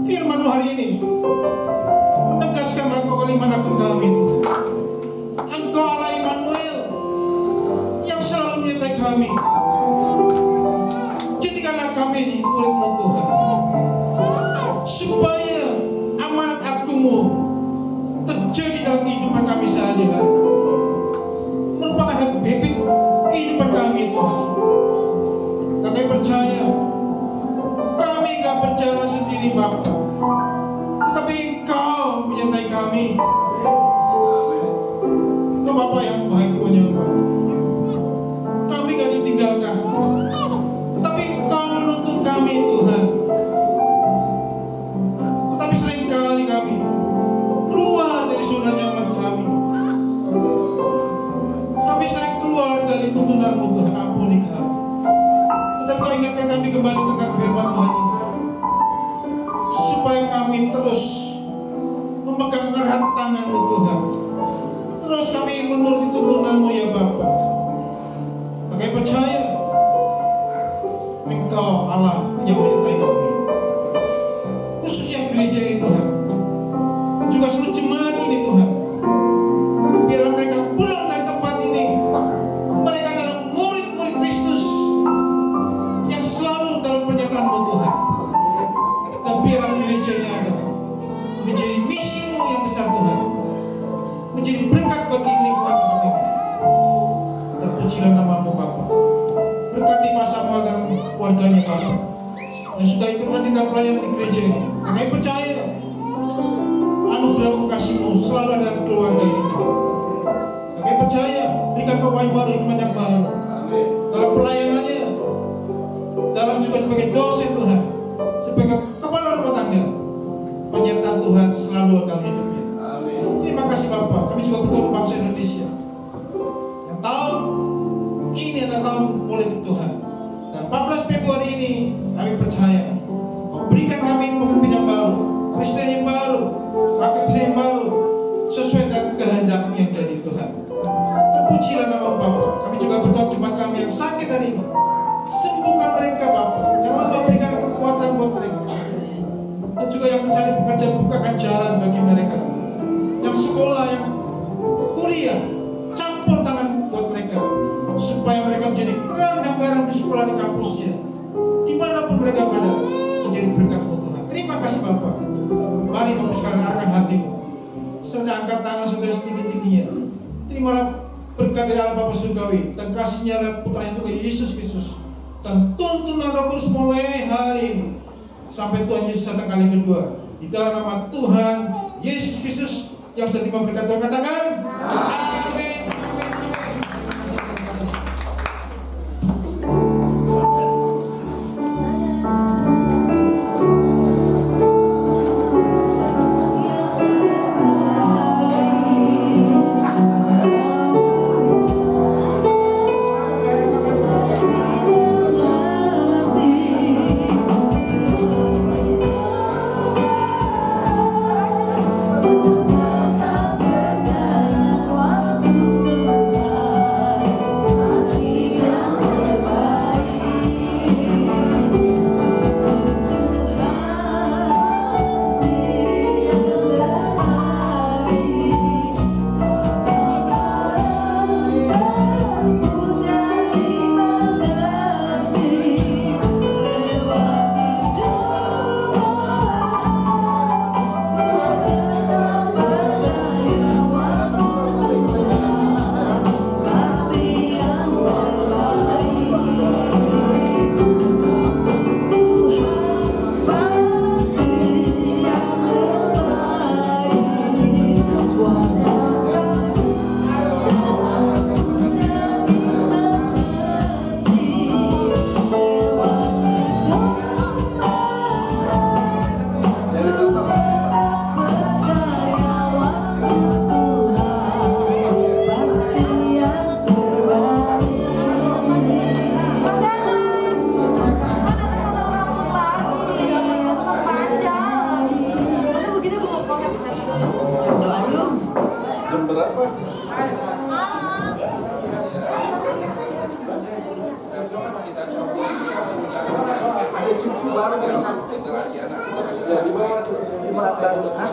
Speaker 6: firman-Mu hari ini menegaskan Engkau dimanapun kami, Engkau Allah Immanuel yang selalu menyertai kami. Jadikanlah kami murid-Mu Tuhan, supaya amanat Agung-Mu terjadi dalam kehidupan kami sehari-hari, merupakan habit kehidupan kami Tuhan. Kami percaya kami gak berjalan sendiri Bapa, tetapi Engkau menyertai kami. Engkau Bapa yang baik penyembuh. Kami gak ditinggalkan, tetapi Engkau menuntun kami Tuhan. Tetapi seringkali kami keluar dari zona nyaman kami. Kami sering keluar dari tuntunan-Mu Tuhan. Ampuni kami. Tetapi Kau ingatkan kami kembali tentang firman Tuhan ini, supaya kami terus memegang erat tangan-Mu Tuhan. Terus kami menuruti tuntunan-Mu ya Bapa. Kami percaya Engkau Allah yang menyertai kami, khususnya gereja ini Tuhan, dan juga seluruh jemaat ini Tuhan. Biar mereka pulang dari tempat ini, mereka adalah murid-murid Kristus yang selalu dalam penyertaan-Mu Tuhan. Dan biarlah gereja ini ada menjadi misi-Mu yang besar Tuhan, menjadi berkat bagi lingkungan kami. Terpujilah nama-Mu Bapa. Berkati Pak Samuel dan keluarganya Bapa, yang sudah ikut hadir dalam pelayanan di gereja ini. Kami percaya anugerah-Mu, kasih-Mu selalu ada dalam keluarga ini Tuhan. Kami percaya berikan pemain baru, hikmat yang baru dalam pelayanannya, dalam juga sebagai dosen Tuhan, sebagai kepala rumah tangga. Penyertaan Tuhan selalu akan hidupnya. Terima kasih Bapak. Kami juga berdoa bangsa Indonesia yang tahun ini adalah tahun politik Tuhan, dan 14 Februari ini kami percaya Kau berikan kami pemimpin yang baru, presiden yang baru, wakil presiden yang baru, sesuai dengan kehendak-Mu yang jadi Tuhan. Terpujilah nama Bapak. Kami juga berdoa jemaat kami yang sakit hari ini, sembuhkan mereka Bapak. Jangan berikan kekuatan buat mereka, dan juga yang mencari pekerjaan, bukakan jalan bagi mereka. Yang sekolah, yang kuliah, campur tangan buat mereka, supaya mereka menjadi terang dan garam di sekolah, di kampusnya, dimanapun mereka berada, menjadi berkat-Mu Tuhan. Terima kasih Bapak. Mari Bapak sekarang arahkan hati-Mu, serta angkat tangan saudara setinggi-tingginya. Terimalah berkat dari Allah Bapa surgawi dan kasih-Nya lewat putra yang Tuhan Yesus Kristus, dan tuntunan Roh Kudus mulai hari ini sampai Tuhan Yesus datang kali kedua. Di dalam nama Tuhan Yesus Kristus yang sudah terima berkat Tuhan, katakan amin.
Speaker 7: Ada cucu baru ya. Jemaat baru. Hah?